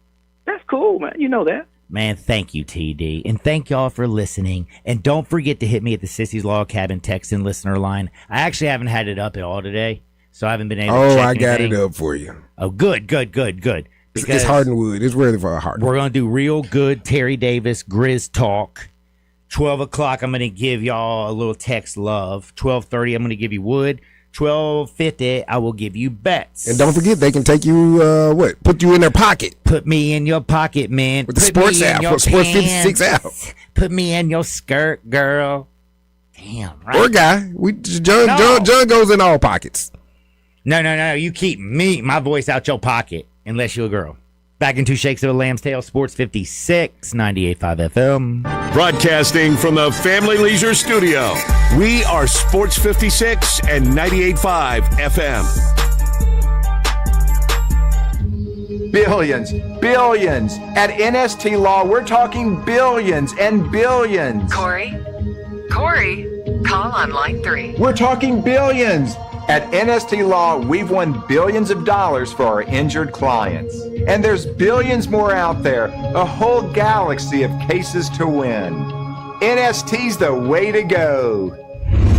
That's cool, man. You know that. Man, thank you, TD. And thank y'all for listening. And don't forget to hit me at the Sissy's Log Cabin text and listener line. I actually haven't had it up at all today, so I haven't been able to check I got anything. it up for you. Oh, good. It's Hardwood. It's ready for a hard. We're going to do real good Terry Davis Grizz talk. 12 o'clock, I'm going to give y'all a little text love. 12:30, I'm going to give you wood. 12:50, I will give you bets. And don't forget, they can take you, put you in their pocket. Put me in your pocket, man. With the Put sports me in app, your with Sports pants. 56 app. Put me in your skirt, girl. Damn, right? Or guy. John goes in all pockets. No. You keep my voice out your pocket, unless you're a girl. Back in 2 shakes of a lamb's tail, Sports 56, 98.5 FM. Broadcasting from the Family Leisure Studio, we are Sports 56 and 98.5 FM. Billions. At NST Law, we're talking billions and billions. Corey, call on line 3. We're talking billions. At NST Law, we've won billions of dollars for our injured clients. And there's billions more out there, a whole galaxy of cases to win. NST's the way to go.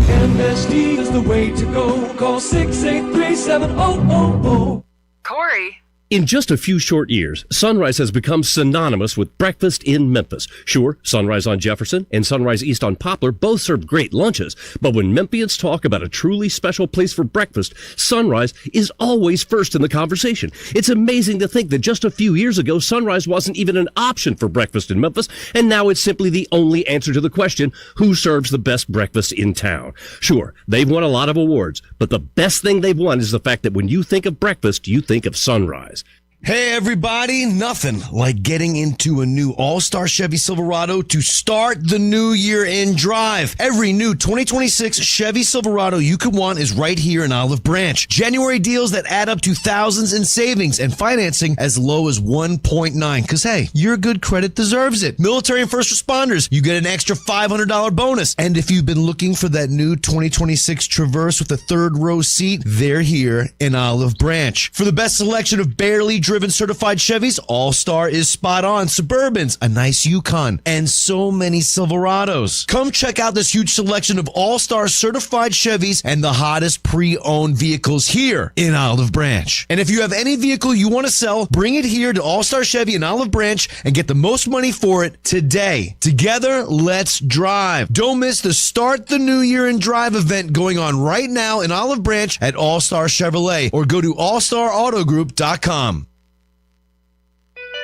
NST is the way to go. Call 683-7000. Corey. In just a few short years, Sunrise has become synonymous with breakfast in Memphis. Sure, Sunrise on Jefferson and Sunrise East on Poplar both serve great lunches, but when Memphians talk about a truly special place for breakfast, Sunrise is always first in the conversation. It's amazing to think that just a few years ago, Sunrise wasn't even an option for breakfast in Memphis, and now it's simply the only answer to the question, who serves the best breakfast in town? Sure, they've won a lot of awards, but the best thing they've won is the fact that when you think of breakfast, you think of Sunrise. Hey everybody, nothing like getting into a new All-Star Chevy Silverado to start the new year in drive. Every new 2026 Chevy Silverado you could want is right here in Olive Branch. January deals that add up to thousands in savings and financing as low as 1.9. Cause hey, your good credit deserves it. Military and first responders, you get an extra $500 bonus. And if you've been looking for that new 2026 Traverse with a third row seat, they're here in Olive Branch. For the best selection of barely driven certified Chevys, All-Star is spot on. Suburbans, a nice Yukon, and so many Silverados. Come check out this huge selection of All-Star certified Chevys and the hottest pre-owned vehicles here in Olive Branch. And if you have any vehicle you want to sell, bring it here to All-Star Chevy in Olive Branch and get the most money for it today. Together, let's drive. Don't miss the Start the New Year and Drive event going on right now in Olive Branch at All-Star Chevrolet, or go to allstarautogroup.com.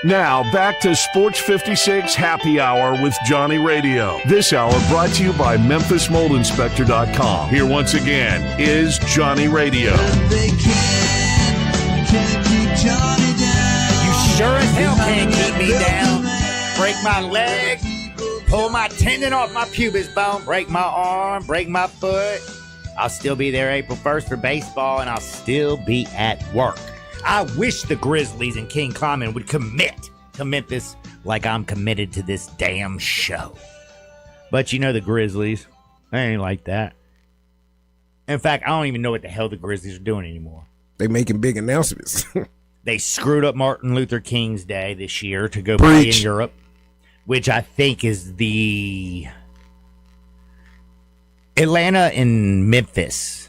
Now, back to Sports 56 Happy Hour with Johnny Radio. This hour brought to you by MemphisMoldInspector.com. Here once again is Johnny Radio. They can't keep Johnny down. You sure as hell can't keep me down. Break my leg, pull my tendon off my pubis bone, break my arm, break my foot. I'll still be there April 1st for baseball, and I'll still be at work. I wish the Grizzlies and King Kleiman would commit to Memphis like I'm committed to this damn show. But you know the Grizzlies, they ain't like that. In fact, I don't even know what the hell the Grizzlies are doing anymore. They making big announcements. They screwed up Martin Luther King's Day this year to go play in Europe, which I think is the Atlanta and Memphis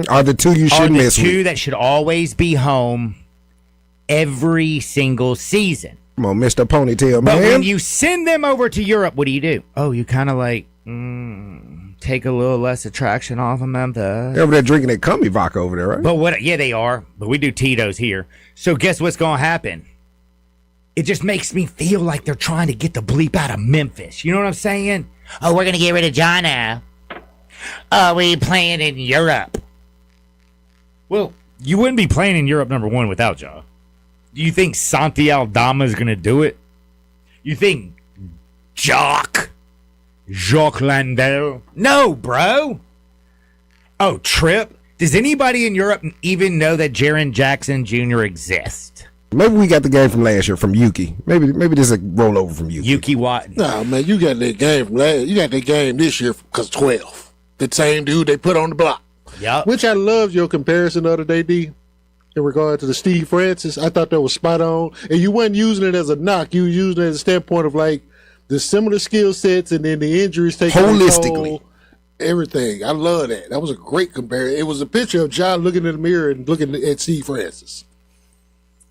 are the two you should miss. Are the two that should always be home every single season. Come on, Mr. Ponytail, But man. when you send them over to Europe, what do? Oh, you kind of like take a little less attraction off of Memphis. They're over there drinking that Cumby vodka over there, right? But what? Yeah, they are. But we do Tito's here. So guess what's going to happen? It just makes me feel like they're trying to get the bleep out of Memphis. You know what I'm saying? Oh, we're going to get rid of John now. Oh, we playing in Europe. Well, you wouldn't be playing in Europe, number one, without Ja. Do you think Santi Aldama is going to do it? You think Jacques Landau? No, bro. Oh, Trip? Does anybody in Europe even know that Jaren Jackson Jr. exists? Maybe we got the game from last year from Yuki. Maybe this is a rollover from Yuki. Yuki Watt. No, man, you got that game from last. You got that game this year because 12. The same dude they put on the block. Yep. Which I loved your comparison the other day, D, in regard to the Steve Francis. I thought that was spot on. And you weren't using it as a knock. You were using it as a standpoint of like the similar skill sets and then the injuries taking holistically. Everything. I love that. That was a great comparison. It was a picture of John looking in the mirror and looking at Steve Francis.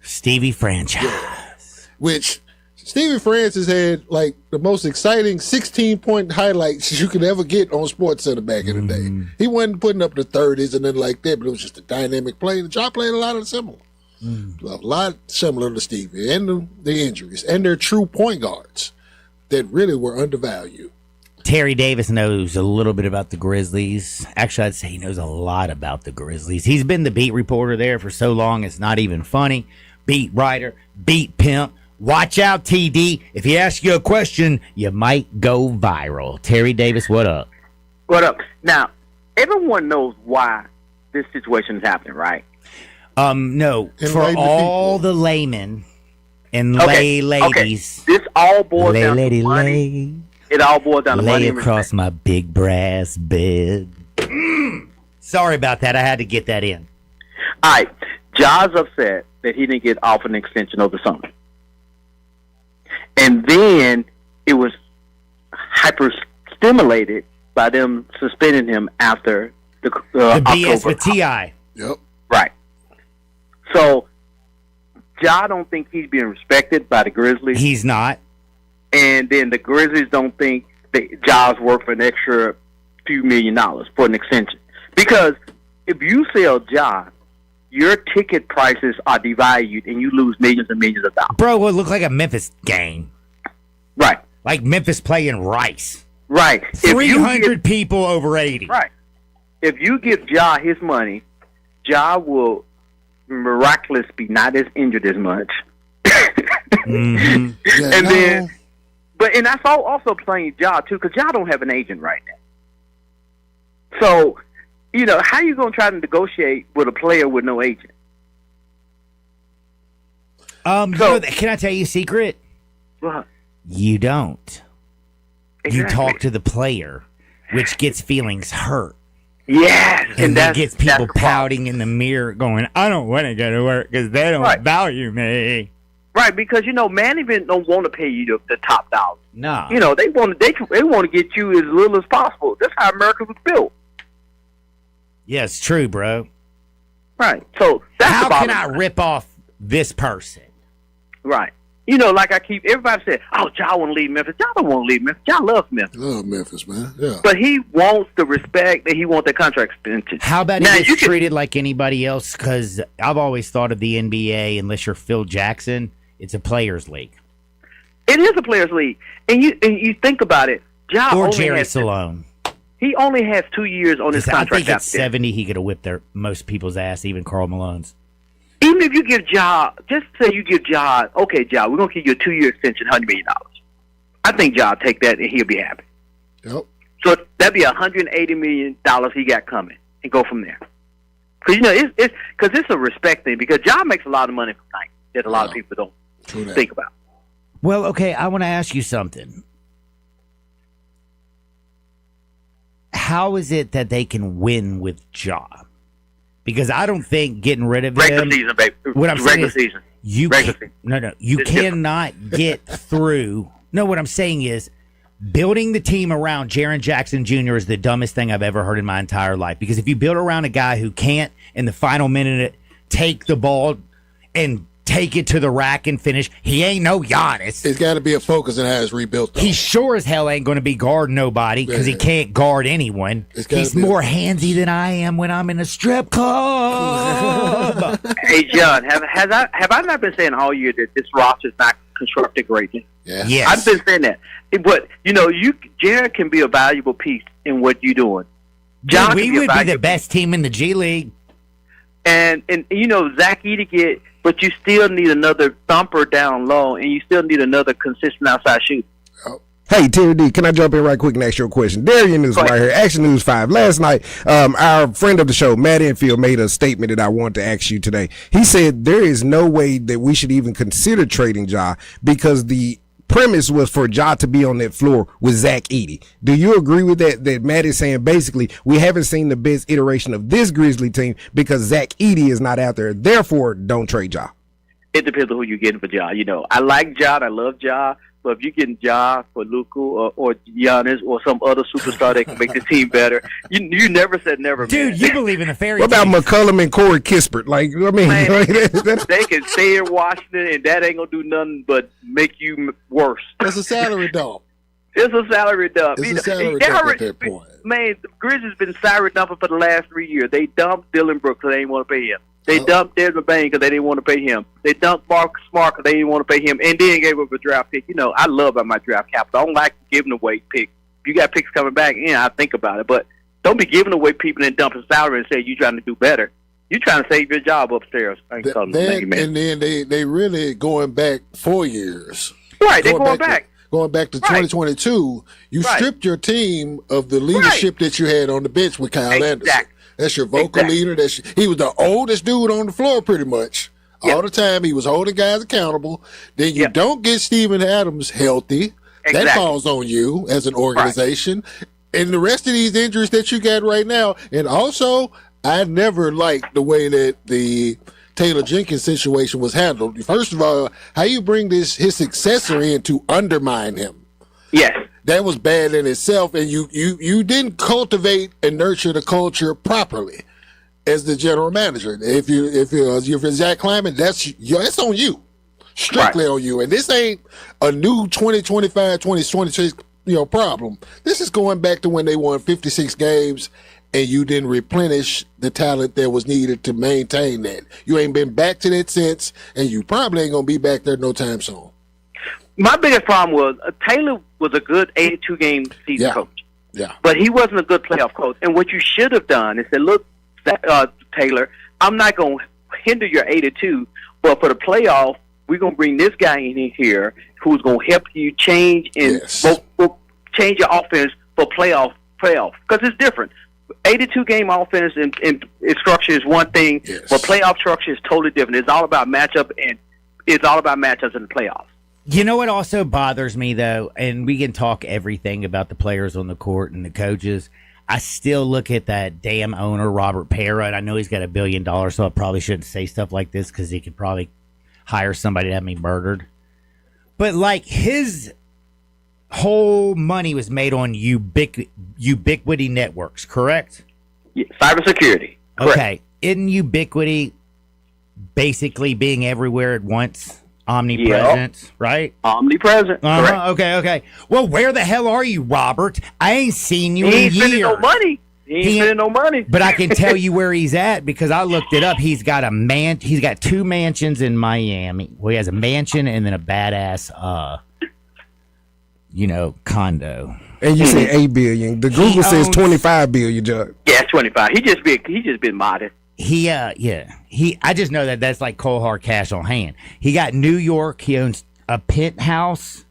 Stevie franchise. Yeah. Which Stevie Francis had like the most exciting 16-point highlights you could ever get on SportsCenter back in the day. He wasn't putting up the 30s and then like that, but it was just a dynamic play. The job played a lot of the similar. A lot similar to Stevie and the injuries and their true point guards that really were undervalued. Terry Davis knows a little bit about the Grizzlies. Actually, I'd say he knows a lot about the Grizzlies. He's been the beat reporter there for so long, it's not even funny. Beat writer, beat pimp. Watch out, TD. If he asks you a question, you might go viral. Terry Davis, what up? What up? Now, everyone knows why this situation is happening, right? No. For all the laymen and ladies. Okay. This all boils down to money. It all boils down to money. Lay across my big brass bed. Sorry about that. I had to get that in. All right. Ja's upset that he didn't get off an extension over the summer. And then it was hyper-stimulated by them suspending him after the BS October. with T.I. Yep. Right. So, Ja don't think he's being respected by the Grizzlies. He's not. And then the Grizzlies don't think that Ja's worth an extra few $1 million for an extension. Because if you sell Ja, your ticket prices are devalued and you lose millions and millions of dollars. Bro, it looked like a Memphis game. Right. Like Memphis playing Rice. Right. 300 people over 80. Right. If you give Ja his money, Ja will miraculously be not as injured as much. Yeah, And then, and that's also playing Ja too, because Ja don't have an agent right now. So, you know, how you going to try to negotiate with a player with no agent? Can I tell you a secret? What? You don't. Exactly. You talk to the player, which gets feelings hurt. Yes, And that that's gets people that's the pouting in the mirror going, I don't want to go to work because they don't Right. value me. Right, because management don't want to pay you the top dollar. No. They want to get you as little as possible. That's how America was built. Yeah, it's true, bro. Right. So that's How the can bottom I line. rip off this person? Right. Like everybody said, oh, Ja want to leave Memphis. Ja don't want to leave Memphis. Ja loves Memphis. Love Memphis, man. Yeah. But he wants the respect and he wants the contract extension. How about Now, he you gets can- treated like anybody else? Because I've always thought of the NBA, unless you're Phil Jackson, it's a players' league. It is a players' league, and you think about it. Ja Or only Jerry has, Salone. He only has 2 years on his I contract. think at after this. 70, he could have whipped most people's ass, even Karl Malone's. Even if you give Ja, just say you give Ja, okay, Ja, we're gonna give you a 2-year extension, $100 million. I think Ja will take that and he'll be happy. Yep. So that'd be $180 million he got coming, and go from there. Because it's a respect thing. Because Ja makes a lot of money from night that a lot of people don't think about. Well, okay, I want to ask you something. How is it that they can win with Ja? Because I don't think getting rid of Regular him. season, baby. What I'm saying Regular is, season. you Regular can, season. no, you It's cannot get through. No, what I'm saying is, building the team around Jaren Jackson Jr. is the dumbest thing I've ever heard in my entire life. Because if you build around a guy who can't, in the final minute, take the ball and take it to the rack and finish, he ain't no Giannis. It's got to be a focus in how it's rebuilt, though. He sure as hell ain't going to be guarding nobody because he can't guard anyone. gotta He's be- more handsy than I am when I'm in a strip club. Hey, John, have I not been saying all year that this roster's not constructed greatly? Yeah. Yes. I've been saying that. But Jared can be a valuable piece in what you're doing. John we can be a would be valuable the best team in the G League. And Zach Edey but you still need another thumper down low, and you still need another consistent outside shooter. Hey, Terry D, can I jump in right quick and ask you a question? Darian News right here, Action News 5. Last night, our friend of the show, Matt Enfield, made a statement that I want to ask you today. He said there is no way that we should even consider trading Ja because the premise was for Ja to be on that floor with Zach Edey. Do you agree with that? That Matt is saying basically we haven't seen the best iteration of this Grizzly team because Zach Edey is not out there. Therefore, don't trade Ja. It depends on who you're getting for Ja. I like Ja. I love Ja. But if you're getting Ja for Luka or Giannis or some other superstar that can make the team better, you never said never. Dude, man. you believe in the fairy What about tale. McCollum and Corey Kispert? Like, I mean, Man, they can stay in Washington, and that ain't gonna do nothing but make you worse. That's a salary dump. It's a salary dump. It's a salary dump at that point. Man, the Grizzlies been salary dumping for the last 3 years. They dumped Dylan Brooks because they didn't want to pay him. They dumped Desmond Bain because they didn't want to pay him. They dumped Marcus Smart because they didn't want to pay him, and then gave up a draft pick. I love about my draft capital. I don't like giving away picks. If you got picks coming back, I think about it. But don't be giving away people and dumping salary and say you're trying to do better. You're trying to save your job upstairs. I ain't calling them And man. then they really going back 4 years. Right, they're going back. Going back to 2022, you stripped your team of the leadership that you had on the bench with Kyle Anderson. That's your vocal leader. He was the oldest dude on the floor pretty much. All the time. He was holding guys accountable. Then you don't get Steven Adams healthy. That falls on you as an organization. And the rest of these injuries that you got right now. And also, I never liked the way that the Taylor Jenkins situation was handled. First of all, how you bring his successor in to undermine him. Yes. That was bad in itself, and you didn't cultivate and nurture the culture properly as the general manager. If you're Zach Kleiman, that's on you, strictly on you. And this ain't a new 2025, 2026 problem. This is going back to when they won 56 games, and you didn't replenish the talent that was needed to maintain that. You ain't been back to that since, and you probably ain't gonna be back there no time soon. My biggest problem was Taylor was a good 82-game season coach. Yeah. But he wasn't a good playoff coach. And what you should have done is said, look, Taylor, I'm not going to hinder your 82, but for the playoff, we're going to bring this guy in here who's going to help you change change your offense for playoff. Because it's different. 82-game offense and structure is one thing, but playoff structure is totally different. It's all about matchup, and it's all about matchups in the playoffs. You know what also bothers me, though, and we can talk everything about the players on the court and the coaches. I still look at that damn owner, Robert Parra, and I know he's got $1 billion, so I probably shouldn't say stuff like this because he could probably hire somebody to have me murdered. But like his whole money was made on Ubiquity Networks, correct? Yeah, cybersecurity. Okay. Isn't Ubiquity basically being everywhere at once? Omnipresent, right? Omnipresent. Correct. Okay. Well, where the hell are you, Robert? I ain't seen you He in ain't years. spending no money. He ain't spending no money. But I can tell you where he's at because I looked it up. He's got He's got 2 mansions in Miami. Well, he has a mansion and then a badass, condo. And you say $8 billion. The Google says $25 billion, Judge. Yeah, 25. He just been modest. I just know that's like cold hard cash on hand. He got New York. He owns a penthouse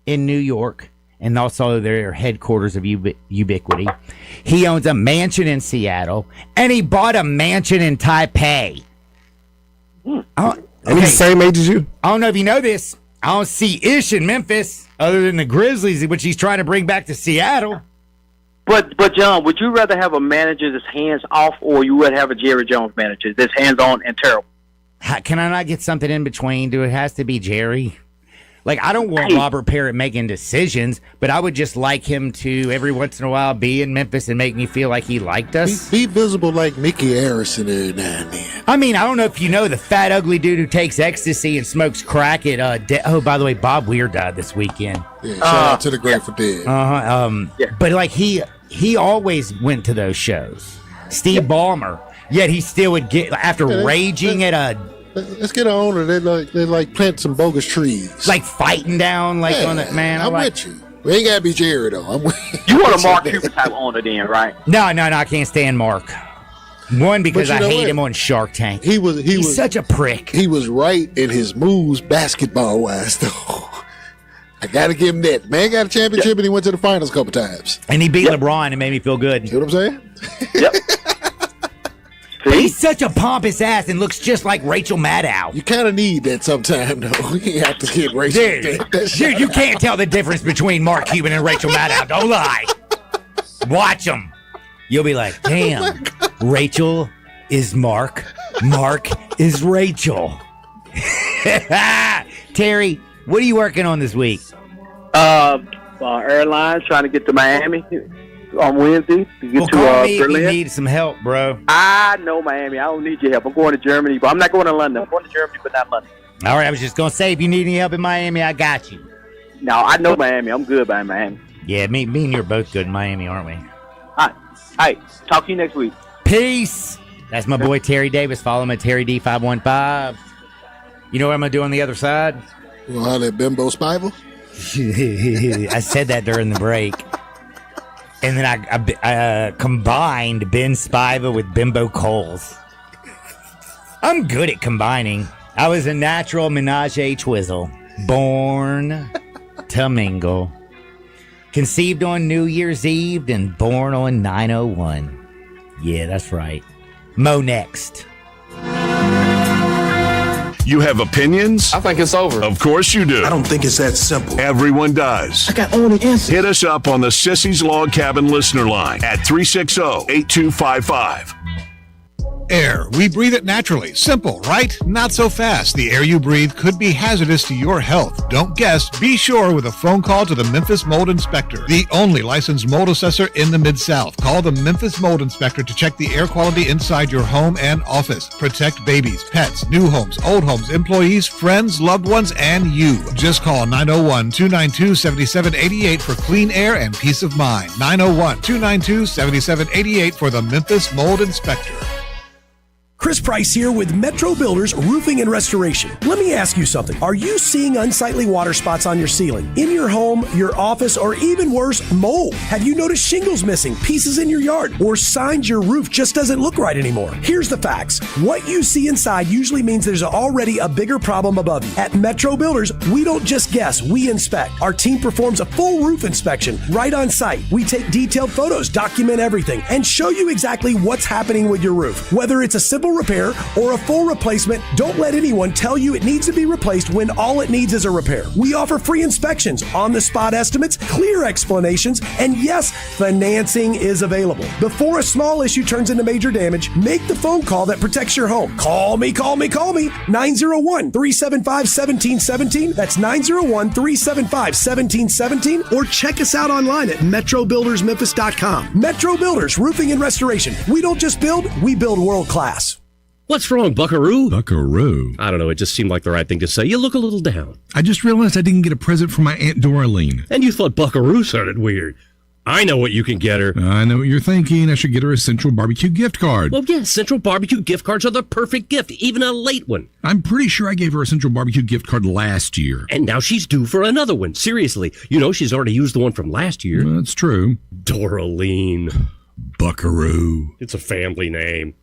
in New York and also their headquarters of Ubiquity. He owns a mansion in Seattle and he bought a mansion in Taipei. And he's the same age as you? I don't know if you know this. I don't see Ish in Memphis other than the Grizzlies, which he's trying to bring back to Seattle. But John, would you rather have a manager that's hands off, or you would have a Jerry Jones manager that's hands on and terrible? Can I not get something in between? Do it has to be Jerry? Like, I don't want Robert Parrott making decisions, but I would just like him to every once in a while be in Memphis and make me feel like he liked us. Be visible like Mickey Harrison every now and then. I mean, I don't know if you know the fat, ugly dude who takes ecstasy and smokes crack at, oh, by the way, Bob Weir died this weekend. Yeah, shout out to the Grateful Dead. But like he always went to those shows. Steve Ballmer. Yet he still would get, after raging at a... Let's get on it. They like plant some bogus trees. Like fighting down on it, man. I'm with you. We ain't gotta be Jerry though. You want a Mark Cuban type owner then, right? No, I can't stand Mark. One, because I hate him on Shark Tank. He's such a prick. He was right in his moves basketball wise though. I gotta give him that. Man got a championship and he went to the finals a couple times. And he beat LeBron and made me feel good. See what I'm saying? Yep. He's such a pompous ass and looks just like Rachel Maddow. You kind of need that sometime, though. You have to get Rachel. Dude, you can't tell the difference between Mark Cuban and Rachel Maddow. Don't lie. Watch them. You'll be like, damn, Rachel is Mark. Mark is Rachel. Terry, what are you working on this week? Airlines trying to get to Miami on Wednesday to get call me Berlin. if you need some help, bro. I know Miami. I don't need your help. I'm going to Germany, but I'm not going to London. I'm going to Germany, but not London. All right, I was just going to say, if you need any help in Miami, I got you. No, I know Miami. I'm good by Miami. Yeah, me and you are both good in Miami, aren't we? All right. Talk to you next week. Peace. That's my boy Terry Davis. Follow him at Terry D515. You know what I'm going to do on the other side? You want to holler at Bimbo Spival? I said that during the break. And then I combined Ben Spiva with Bimbo Coles. I'm good at combining. I was a natural menage a twizzle. Born to mingle. Conceived on New Year's Eve and born on 9/01. Yeah, that's right. Mo next. You have opinions? I think it's over. Of course you do. I don't think it's that simple. Everyone does. I got all the answers. Hit us up on the Sissy's Log Cabin listener line at 360-8255. Air. We breathe it naturally. Simple, right? Not so fast. The air you breathe could be hazardous to your health. Don't guess. Be sure with a phone call to the Memphis Mold Inspector, the only licensed mold assessor in the Mid-South. Call the Memphis Mold Inspector to check the air quality inside your home and office. Protect babies, pets, new homes, old homes, employees, friends, loved ones, and you. Just call 901-292-7788 for clean air and peace of mind. 901-292-7788 for the Memphis Mold Inspector. Chris Price here with Metro Builders Roofing and Restoration. Let me ask you something. Are you seeing unsightly water spots on your ceiling, in your home, your office, or even worse, mold? Have you noticed shingles missing, pieces in your yard, or signs your roof just doesn't look right anymore? Here's the facts. What you see inside usually means there's already a bigger problem above you. At Metro Builders, we don't just guess, we inspect. Our team performs a full roof inspection right on site. We take detailed photos, document everything, and show you exactly what's happening with your roof. Whether it's a simple simple repair or a full replacement, don't let anyone tell you it needs to be replaced when all it needs is a repair. We offer free inspections, on-the-spot estimates, clear explanations, and yes, financing is available. Before a small issue turns into major damage, make the phone call that protects your home. Call me. 901-375-1717. That's 901-375-1717. Or check us out online at metrobuildersmemphis.com. Metro Builders Roofing and Restoration. We don't just build, we build world class. What's wrong, Buckaroo? Buckaroo. I don't know. It just seemed like the right thing to say. You look a little down. I just realized I didn't get a present for my Aunt Doraline. And you thought Buckaroo sounded weird. I know what you can get her. I know what you're thinking. I should get her a Central Barbecue gift card. Well, yes, Central Barbecue gift cards are the perfect gift, even a late one. I'm pretty sure I gave her a Central Barbecue gift card last year. And now she's due for another one. Seriously. You know she's already used the one from last year. That's true. Doraline. Buckaroo. It's a family name.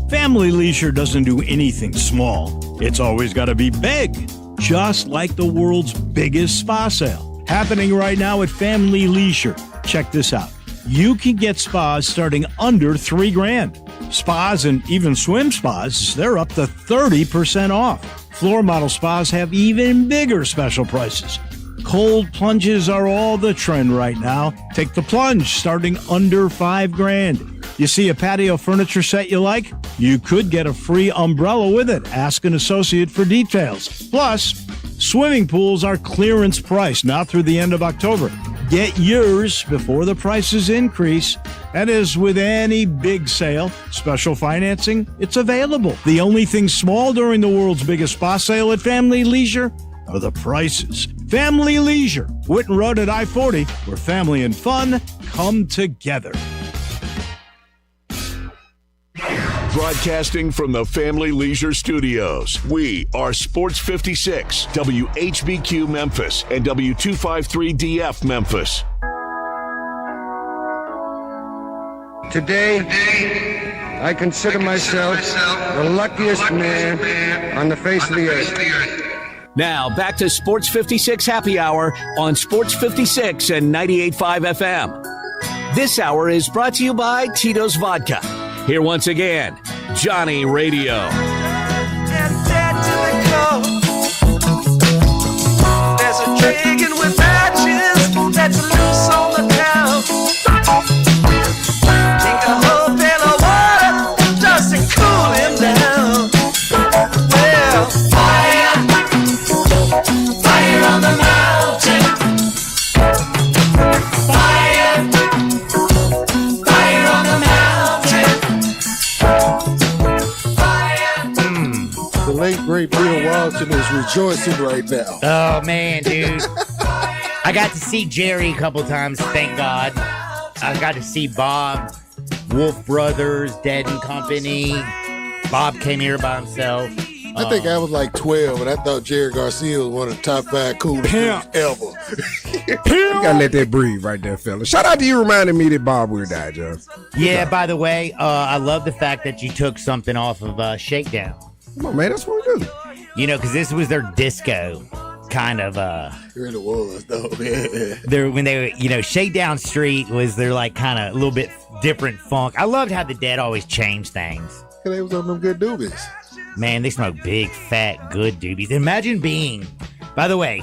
Family Leisure doesn't do anything small. It's always got to be big, just like the world's biggest spa sale. Happening right now at Family Leisure. Check this out. You can get spas starting under $3,000. Spas and even swim spas, they're up to 30% off. Floor model spas have even bigger special prices. Cold plunges are all the trend right now. Take the plunge starting under $5,000. You see a patio furniture set you like? You could get a free umbrella with it. Ask an associate for details. Plus, swimming pools are clearance price now through the end of October. Get yours before the prices increase. That is with any big sale. Special financing, it's available. The only thing small during the world's biggest spa sale at Family Leisure are the prices. Family Leisure, Whitten Road at I-40, where family and fun come together. Broadcasting from the Family Leisure Studios, we are Sports 56, WHBQ Memphis, and W253DF Memphis. Today, I consider myself the luckiest man on the face of the earth. Now, back to Sports 56 Happy Hour on Sports 56 and 98.5 FM. This hour is brought to you by Tito's Vodka. Here once again, Johnny Radio. There's a dragon with badges that's loose on the town. Drink a whole pail of water just to cool him down. Well, fire on the mountain. Fire on the mountain. The late great Bill Walton is rejoicing right now. Oh man, dude. I got to see Jerry a couple times, thank God. I got to see Bob, Wolf Brothers, Dead and Company. Bob came here by himself. I think I was like 12, and I thought Jerry Garcia was one of the top 5 coolest dudes ever. You gotta let that breathe right there, fella. Shout out to you reminding me that Bob Weir died, Joe. Yeah, by the way, I love the fact that you took something off of Shakedown. Come on, man, that's what we do. You know, because this was their disco kind of. It really was, though. When they were, you know, Shakedown Street was their like kind of a little bit different funk. I loved how the Dead always changed things. They was on them good doobies. Man, they smoke big, fat, good doobies. Imagine being, by the way,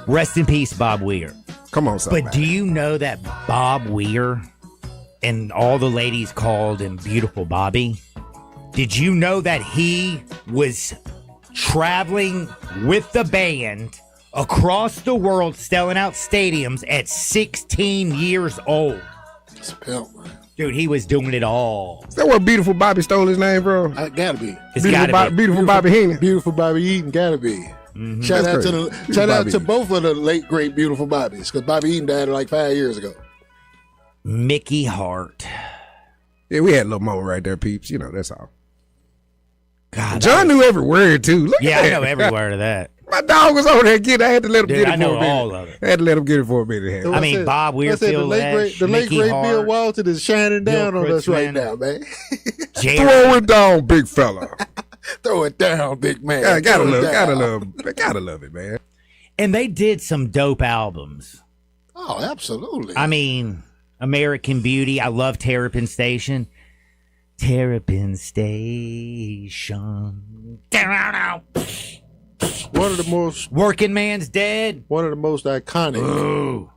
rest in peace, Bob Weir. Come on, son. But do you know that Bob Weir and all the ladies called him Beautiful Bobby? Did you know that he was traveling with the band across the world, selling out stadiums at 16 years old? That's a pimp, man. Dude, he was doing it all. Is that where Beautiful Bobby stole his name, bro? It gotta be. It's gotta be. Beautiful Bobby Heenan. Beautiful Bobby Eaton, gotta be. Mm-hmm. Shout out Bobby. to both of the late great Beautiful Bobbies, because Bobby Eaton died like 5 years ago. Mickey Hart. Yeah, we had a little moment right there, peeps. You know, that's all. God, John knew every word, too. Look yeah, at I that. know every word of that. My dog was over there getting. I had to let him Dude, get it I know for a minute. all of it. I had to let him get it for a minute. I mean, Bob Weir, the Phil late Lesh, great Mickey Bill Hart, Walton is shining down Bill on us right Kritzman. now, man. Throw it down, big fella. Throw it down, big man. Yeah, gotta Throw it love it, man. And they did some dope albums. Oh, absolutely. I mean, American Beauty. I love Terrapin Station. Terrapin Station. One of the most Working Man's Dead. One of the most iconic. Ooh.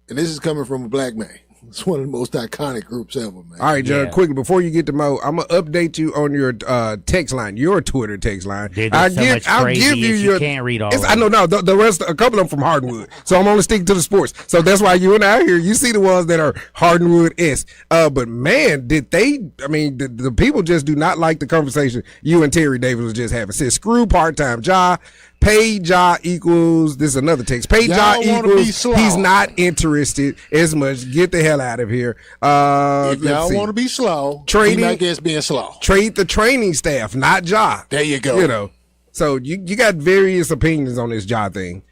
And this is coming from a black man. It's one of the most iconic groups ever, man. All right, John, quickly, before you get to Mo, I'm going to update you on your text line, your Twitter text line. Dude, there's so much craziness, you can't read all of it. I know, no, the rest, a couple of them from Hardwood. So I'm only sticking to the sports. So that's why you and I are here. You see the ones that are Hardwood-esque. But man, did they, I mean, the people just do not like the conversation you and Terry Davis was just having. Said, screw part-time Ja. Pay Ja equals, this is another text. Pay Ja equals, he's not interested as much. Get the hell out of here. If y'all want to be slow, trading, I guess being slow. Trade the training staff, not Ja. There you go. You know, so you got various opinions on this Ja thing.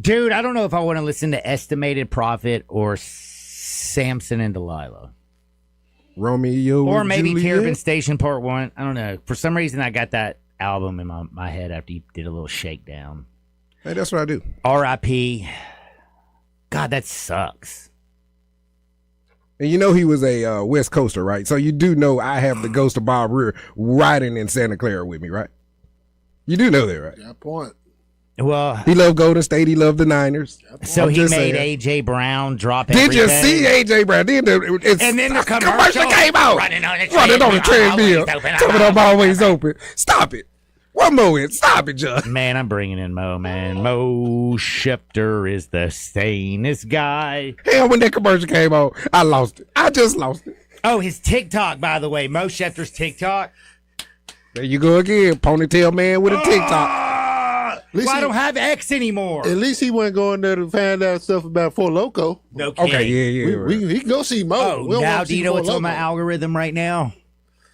Dude, I don't know if I want to listen to Estimated Prophet or Samson and Delilah. Romeo or maybe Juliet? Terrapin Station Part 1. I don't know. For some reason, I got that album in my head after you did a little shakedown. Hey, that's what I do. R.I.P. God, that sucks. And you know he was a West Coaster, right? So you do know I have the ghost of Bob Rear riding in Santa Clara with me, right? You do know that, right? Got point. Well, he loved Golden State. He loved the Niners. So he made A.J. Brown drop everything. Did you see A.J. Brown? Then and then the commercial came out. Running on the treadmill. Talking about always open. Stop it. One more in. Stop it, John. Man, I'm bringing in Mo, man. Mo Schefter is the sanest guy. Hell, when that commercial came on, I lost it. I just lost it. Oh, his TikTok, by the way. Mo Schefter's TikTok. There you go again. Ponytail man with a TikTok. Well, I don't have X anymore. At least he wasn't going there to find out stuff about Four Loko. No kidding. Okay, yeah. We can go see Mo. Oh, now do you know what's on my algorithm right now?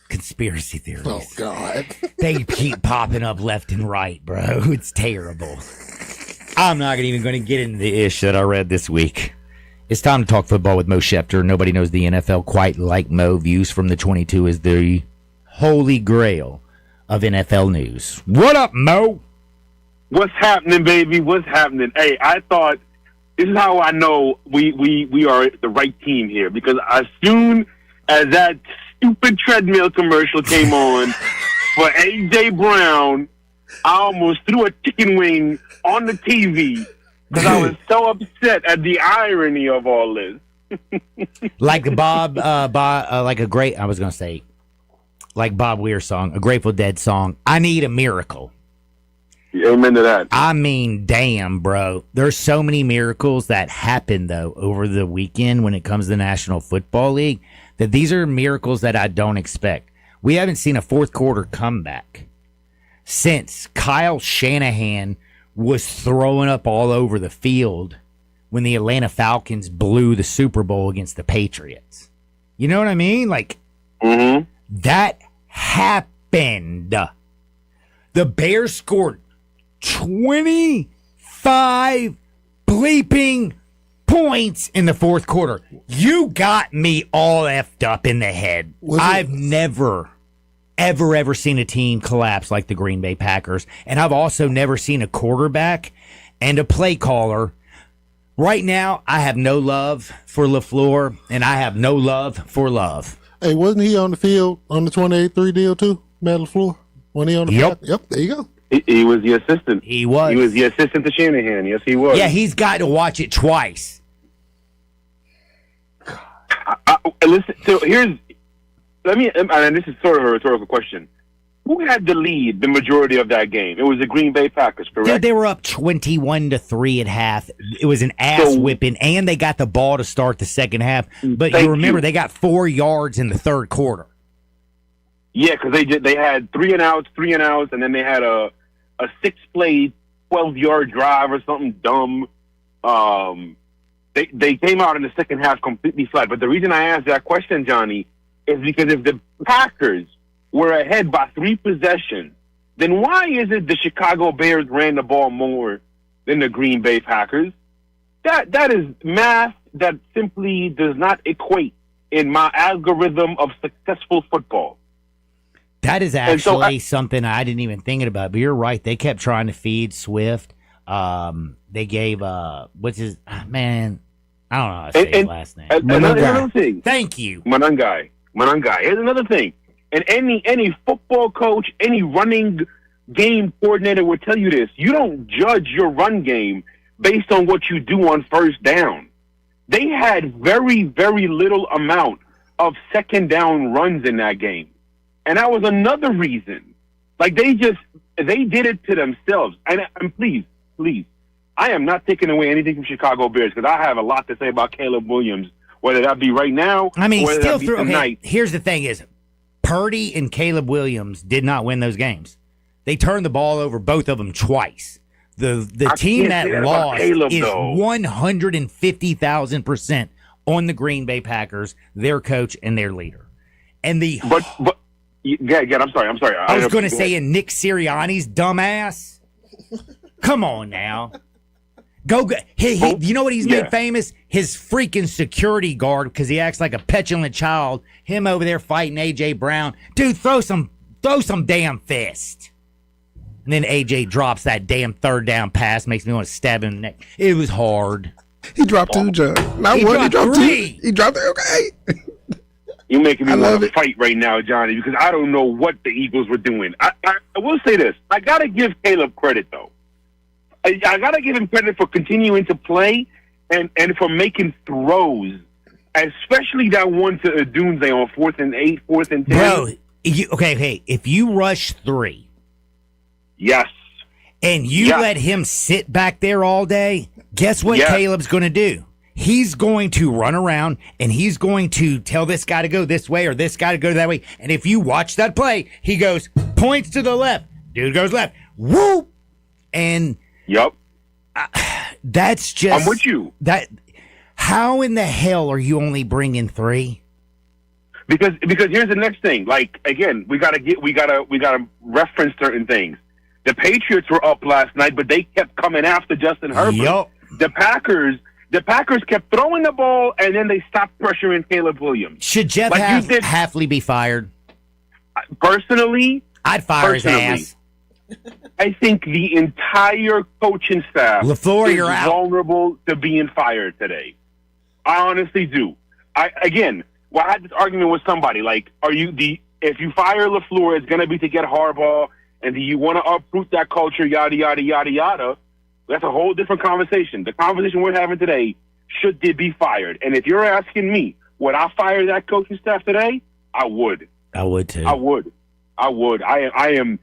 Conspiracy theories. Oh, God. They keep popping up left and right, bro. It's terrible. I'm not even going to get into the ish that I read this week. It's time to talk football with Mo Schefter. Nobody knows the NFL quite like Mo. Views from the 22 is the holy grail of NFL news. What up, Mo? What's happening, baby? What's happening? Hey, I thought this is how I know we are the right team here, because as soon as that stupid treadmill commercial came on for A.J. Brown, I almost threw a chicken wing on the TV because I was so upset at the irony of all this. Like Bob Weir song, a Grateful Dead song, I Need a Miracle. Amen to that. I mean, damn, bro. There's so many miracles that happened, though, over the weekend when it comes to the National Football League, that these are miracles that I don't expect. We haven't seen a fourth quarter comeback since Kyle Shanahan was throwing up all over the field when the Atlanta Falcons blew the Super Bowl against the Patriots. You know what I mean? Like, that happened. The Bears scored 25 bleeping points in the fourth quarter. You got me all effed up in the head. I've never, ever seen a team collapse like the Green Bay Packers. And I've also never seen a quarterback and a play caller. Right now, I have no love for LaFleur, and I have no love for Love. Hey, wasn't he on the field on the 28-3 deal too, Matt LaFleur? When he on the field? Yep, there you go. He was the assistant. He was. He was the assistant to Shanahan. Yes, he was. Yeah, he's got to watch it twice. Listen, so and this is sort of a rhetorical question. Who had the lead the majority of that game? It was the Green Bay Packers, correct? Dude, they were up 21-3 at half. It was an ass whipping, and they got the ball to start the second half. But you remember, they got 4 yards in the third quarter. Yeah, because they had 3 and outs, and then they had a 6-play, 12-yard drive or something dumb. They came out in the second half completely flat. But the reason I asked that question, Johnny, is because if the Packers were ahead by 3 possessions, then why is it the Chicago Bears ran the ball more than the Green Bay Packers? That is math that simply does not equate in my algorithm of successful football. That is actually something I didn't even think about, but you're right. They kept trying to feed Swift. They gave, I'm I don't know how to say his last name. Another thing. Thank you. Manangai. Here's another thing. And any football coach, any running game coordinator will tell you this. You don't judge your run game based on what you do on first down. They had very, very little amount of second down runs in that game. And that was another reason. Like, they did it to themselves. And please, I am not taking away anything from Chicago Bears because I have a lot to say about Caleb Williams, whether that be right now I mean, or whether still that be through. tonight. Okay, here's the thing: is Purdy and Caleb Williams did not win those games. They turned the ball over, both of them, twice. The team that lost Caleb, is though. 150,000% on the Green Bay Packers, their coach and their leader. And but I'm sorry. I was going to say, in Nick Sirianni's dumbass. Come on now. You know what he's made famous? His freaking security guard, because he acts like a petulant child. Him over there fighting A.J. Brown. Dude, throw some damn fist. And then A.J. drops that damn third down pass. Makes me want to stab him in the neck. It was hard. He dropped 2, John. Not He one, he dropped dropped 3. 2. He dropped it, okay. You're making me I want love to it. fight right now, Johnny, because I don't know what the Eagles were doing. I will say this. I got to give Caleb credit, though. I got to give him credit for continuing to play and for making throws, especially that one to Odunze on 4th and 8, 4th and 10. Bro, if you rush 3. Yes. And you let him sit back there all day, guess what Caleb's going to do? He's going to run around and he's going to tell this guy to go this way or this guy to go that way. And if you watch that play, he goes, points to the left. Dude goes left. Whoop. And that's just. I'm with you. How in the hell are you only bringing 3? Because here's the next thing. Like, again, we gotta reference certain things. The Patriots were up last night, but they kept coming after Justin Herbert. Yup. The Packers kept throwing the ball, and then they stopped pressuring Caleb Williams. Should Jeff Hafley be fired? Personally, I'd fire his ass. I think the entire coaching staff LaFleur, is you're out. vulnerable to being fired today. I honestly do. I had this argument with somebody like, if you fire LaFleur, it's going to be to get Harbaugh, and do you want to uproot that culture, yada, yada, yada, yada. That's a whole different conversation. The conversation we're having today, should they be fired? And if you're asking me, would I fire that coaching staff today? I would. I would too. I would. I am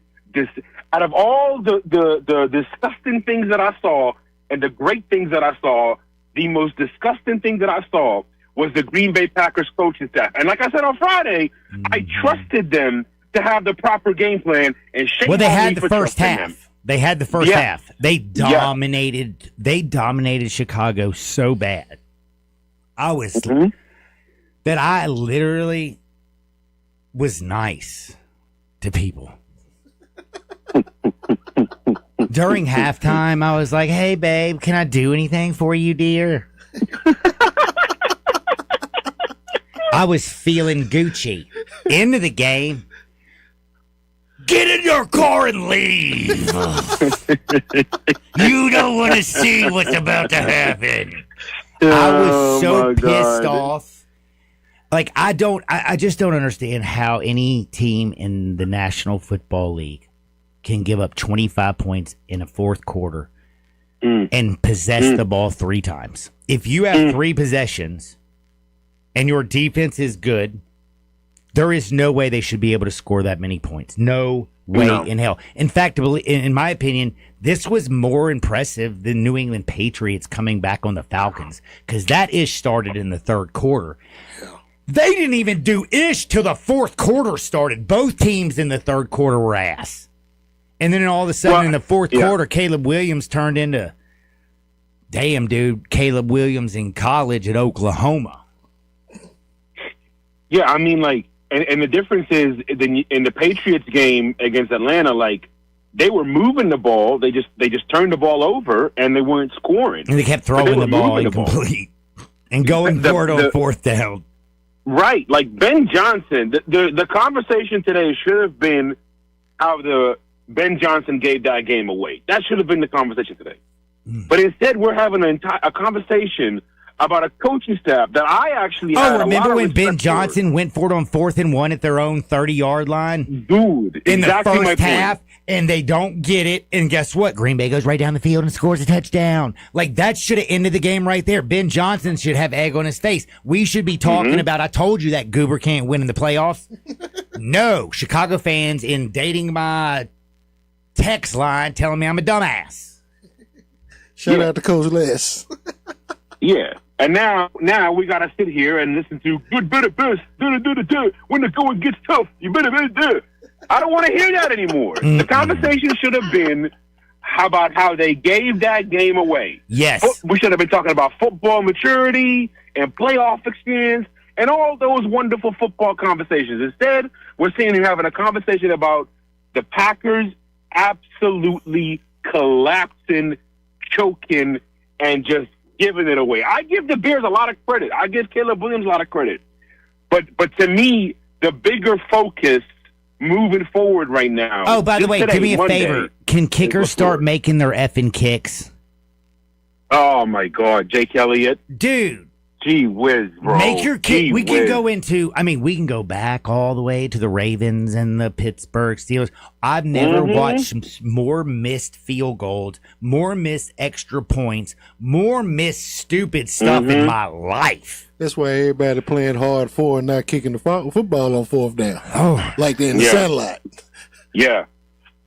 out of all the disgusting things that I saw and the great things that I saw, the most disgusting thing that I saw was the Green Bay Packers coaching staff. And like I said on Friday, I trusted them to have the proper game plan. And shame they on had me the for first trusting half. them. They had the first half. They dominated. They dominated Chicago so bad. That I literally was nice to people. During halftime, I was like, "Hey, babe, can I do anything for you, dear?" I was feeling Gucci. Into the game. Get in your car and leave. You don't want to see what's about to happen. I was so pissed off. Like, I just don't understand how any team in the National Football League can give up 25 points in a fourth quarter and possess the ball 3 times. If you have 3 possessions and your defense is good, there is no way they should be able to score that many points. No way in hell. In fact, in my opinion, this was more impressive than New England Patriots coming back on the Falcons, because that ish started in the third quarter. They didn't even do ish till the fourth quarter started. Both teams in the third quarter were ass. And then all of a sudden in the fourth quarter, Caleb Williams turned into, damn, dude, Caleb Williams in college at Oklahoma. Yeah, I mean, like, and the difference is in the Patriots game against Atlanta, like, they were moving the ball. They just turned the ball over and they weren't scoring. And they kept throwing the ball incomplete and going for it on fourth down. Right, like Ben Johnson. The conversation today should have been how Ben Johnson gave that game away. That should have been the conversation today. But instead, we're having a conversation about a coaching staff that I actually had Oh, a lot remember of when Ben respect Johnson went for it on 4th and 1 at their own 30-yard line? Dude, in exactly the my first point. half, and they don't get it. And guess what? Green Bay goes right down the field and scores a touchdown. Like, that should have ended the game right there. Ben Johnson should have egg on his face. We should be talking about, I told you that Goober can't win in the playoffs. No, Chicago fans in dating my text line telling me I'm a dumbass. Shout out to Coach Les. Yeah. And now we got to sit here and listen to good, better, best, when the going gets tough, you better. I don't want to hear that anymore. The conversation should have been about how they gave that game away. Yes. We should have been talking about football maturity and playoff experience and all those wonderful football conversations. Instead, we're seeing you having a conversation about the Packers absolutely collapsing, choking, and just giving it away. I give the Bears a lot of credit. I give Caleb Williams a lot of credit. But to me, the bigger focus moving forward right now. Oh, by the way, today, do me a Monday, favor. Can kickers start making their effing kicks? Oh, my God. Jake Elliott. Dude. Gee whiz, bro. Make your kick. Gee We can whiz. go into, we can go back all the way to the Ravens and the Pittsburgh Steelers. I've never watched more missed field goals, more missed extra points, more missed stupid stuff in my life. That's why everybody playing hard for and not kicking the football on 4th down. Oh, like they're in the sunlight. Yeah.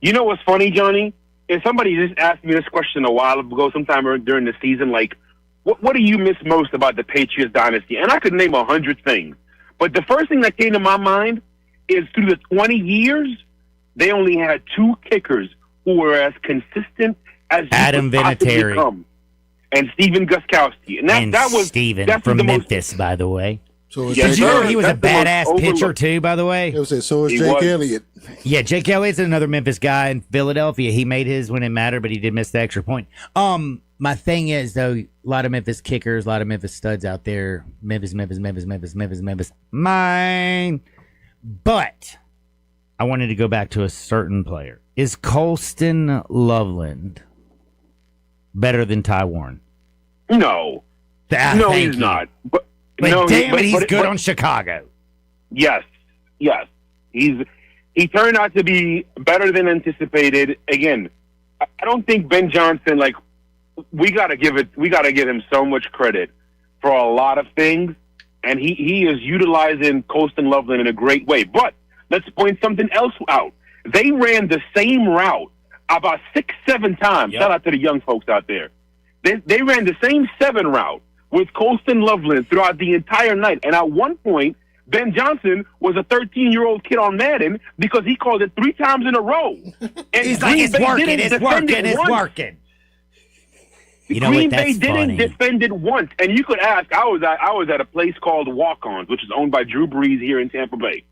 You know what's funny, Johnny? If somebody just asked me this question a while ago, sometime during the season, like, what do you miss most about the Patriots dynasty? And I could name 100 things. But the first thing that came to my mind is through the 20 years, they only had 2 kickers who were as consistent as Adam you could possibly Vinatieri become. And Steven Gostkowski. And that was Steven that's from the Memphis, by the way. So Did you know he was a that's the most badass pitcher, overlooked. too, by the way? So is Jake Elliott. Yeah, Jake Elliott's another Memphis guy in Philadelphia. He made his when it mattered, but he did miss the extra point. My thing is, though, a lot of Memphis kickers, a lot of Memphis studs out there. Memphis. Mine. But I wanted to go back to a certain player. Is Colston Loveland better than Ty Warren? No. No, he's not. But damn it, he's good but- on Chicago. Yes. He turned out to be better than anticipated. Again, I don't think Ben Johnson, like, we gotta give him so much credit for a lot of things, and he is utilizing Colston Loveland in a great way. But let's point something else out. They ran the same route about 6-7 times. Yep. Shout out to the young folks out there. They ran the same 7 route with Colston Loveland throughout the entire night. And at one point, Ben Johnson was a 13-year-old kid on Madden because he called it 3 times in a row. And He's like, it's working. You know Green what? Bay That's didn't funny. defend it once. And you could ask, I was at a place called Walk-Ons, which is owned by Drew Brees here in Tampa Bay.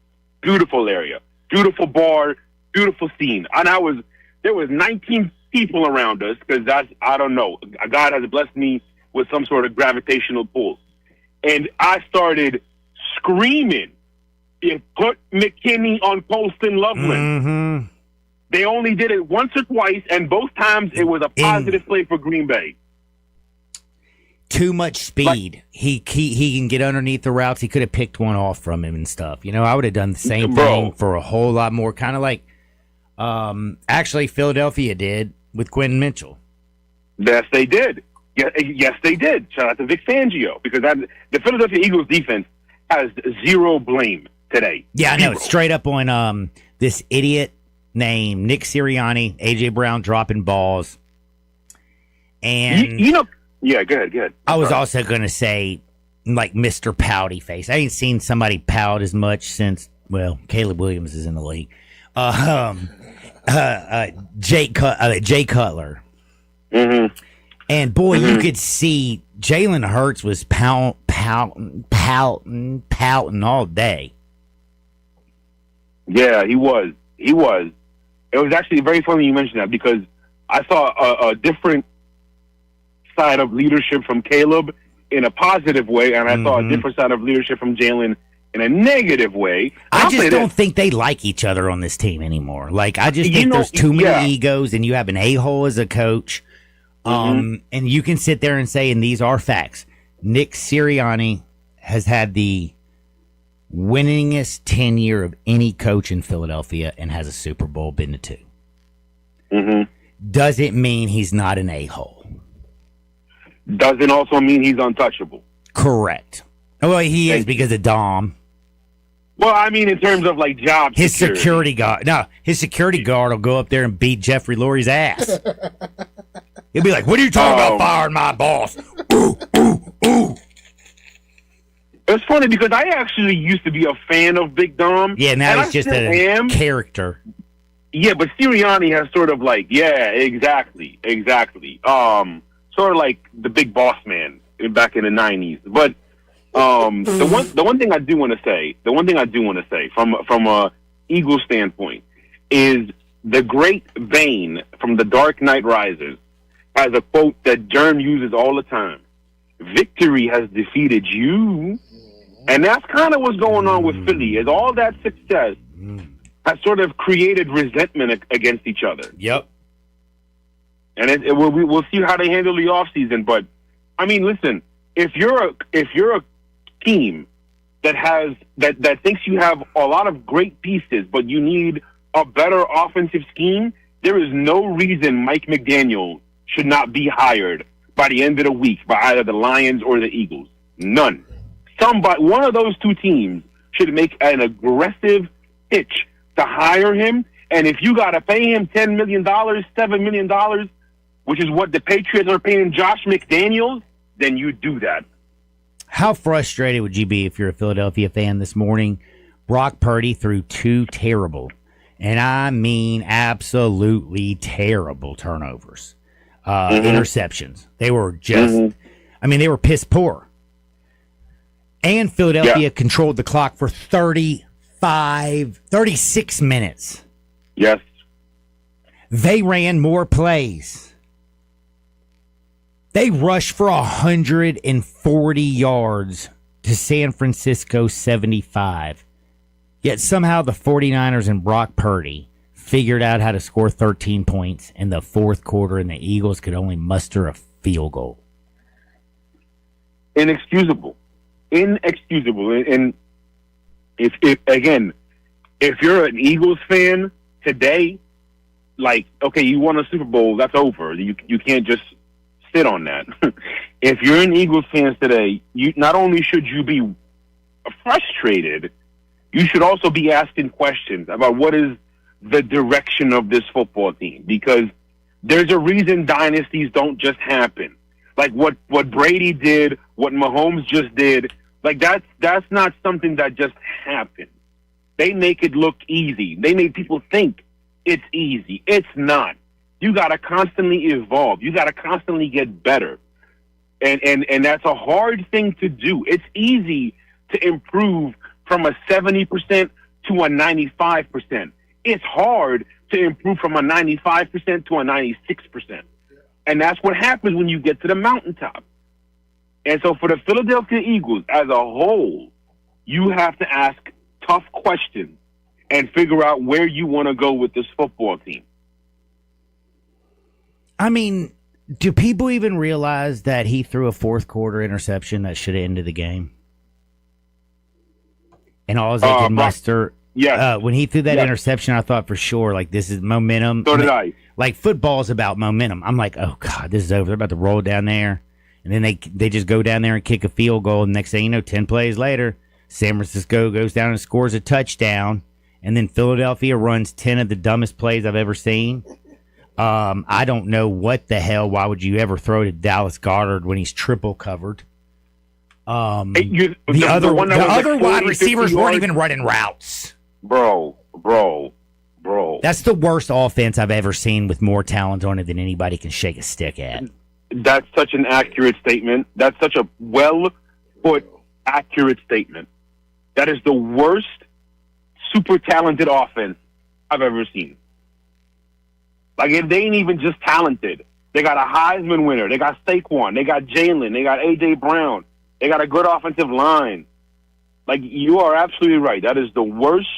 Beautiful area. Beautiful bar. Beautiful scene. And there was 19 people around us because I don't know. God has blessed me with some sort of gravitational pull. And I started screaming, put McKinney on Colston Loveland. Mm-hmm. They only did it once or twice, and both times it was a positive play for Green Bay. Too much speed. He can get underneath the routes. He could have picked one off from him and stuff. You know, I would have done the same thing for a whole lot more. Kind of like, actually, Philadelphia did with Quentin Mitchell. Yes, they did. Yes, they did. Shout out to Vic Fangio because the Philadelphia Eagles defense has zero blame today. Yeah, I know. It's straight up on this idiot named Nick Sirianni, A.J. Brown dropping balls. And yeah, go ahead. I was also going to say, like, Mr. Pouty Face. I ain't seen somebody pout as much since, well, Caleb Williams is in the league. Jay Cutler. Mm-hmm. And, boy, you could see Jalen Hurts was pouting all day. Yeah, he was. It was actually very funny you mentioned that because I saw a different side of leadership from Caleb in a positive way, and I saw a different side of leadership from Jalen in a negative way. I just don't think they like each other on this team anymore. Like, I just think there's too many egos, and you have an a-hole as a coach. And you can sit there and say, and these are facts, Nick Sirianni has had the winningest tenure of any coach in Philadelphia and has a Super Bowl, been to 2. Mm-hmm. Doesn't mean he's not an a-hole. Doesn't also mean he's untouchable. Correct. Well, he is because of Dom. Well, I mean, in terms of like job His security guard. No, his security guard will go up there and beat Jeffrey Lurie's ass. He'll be like, "What are you talking about firing my boss?" It's funny because I actually used to be a fan of Big Dom. Yeah, now and he's just still a am. character. Yeah, but Sirianni has sort of like, yeah, exactly. Sort of like the big boss man back in the 90s. But the one thing I do want to say from a Eagles standpoint is the great Bane from The Dark Knight Rises has a quote that Jerm uses all the time. Victory has defeated you. And that's kind of what's going on with Philly, is all that success has sort of created resentment against each other. Yep. And we'll see how they handle the offseason. But, I mean, listen, if you're a team that thinks you have a lot of great pieces, but you need a better offensive scheme, there is no reason Mike McDaniel should not be hired by the end of the week by either the Lions or the Eagles. None. One of those two teams should make an aggressive pitch to hire him. And if you got to pay him $10 million, $7 million, which is what the Patriots are paying Josh McDaniels, then you do that. How frustrated would you be if you're a Philadelphia fan this morning? Brock Purdy threw 2 terrible, and I mean absolutely terrible turnovers, interceptions. They were just, they were piss poor. And Philadelphia controlled the clock for 36 minutes. Yes. They ran more plays. They rushed for 140 yards to San Francisco 75. Yet somehow the 49ers and Brock Purdy figured out how to score 13 points in the fourth quarter, and the Eagles could only muster a field goal. Inexcusable. And if you're an Eagles fan today, like, okay, you won a Super Bowl, that's over. You can't just sit on that. If you're an Eagles fan today, you not only should you be frustrated, you should also be asking questions about what is the direction of this football team, because there's a reason dynasties don't just happen. Like what Brady did, what Mahomes just did, like that's not something that just happened. They make it look easy. They make people think it's easy. It's not. You got to constantly evolve. You got to constantly get better. And that's a hard thing to do. It's easy to improve from a 70% to a 95%. It's hard to improve from a 95% to a 96%. And that's what happens when you get to the mountaintop. And so for the Philadelphia Eagles as a whole, you have to ask tough questions and figure out where you want to go with this football team. I mean, do people even realize that he threw a fourth quarter interception that should have ended the game? And all they could muster. Yes. When he threw that interception, I thought for sure, like, this is momentum. So did I. Like, football's about momentum. I'm like, oh, God, this is over. They're about to roll down there. And then they just go down there and kick a field goal. And next thing you know, 10 plays later, San Francisco goes down and scores a touchdown. And then Philadelphia runs 10 of the dumbest plays I've ever seen. I don't know what the hell. Why would you ever throw to Dallas Goedert when he's triple covered? The other wide receivers weren't even running routes. Bro. That's the worst offense I've ever seen with more talent on it than anybody can shake a stick at. That's such an accurate statement. That's such a well-put, accurate statement. That is the worst super talented offense I've ever seen. Like, if they ain't even just talented, they got a Heisman winner, they got Saquon, they got Jalen, they got A.J. Brown, they got a good offensive line. Like, you are absolutely right. That is the worst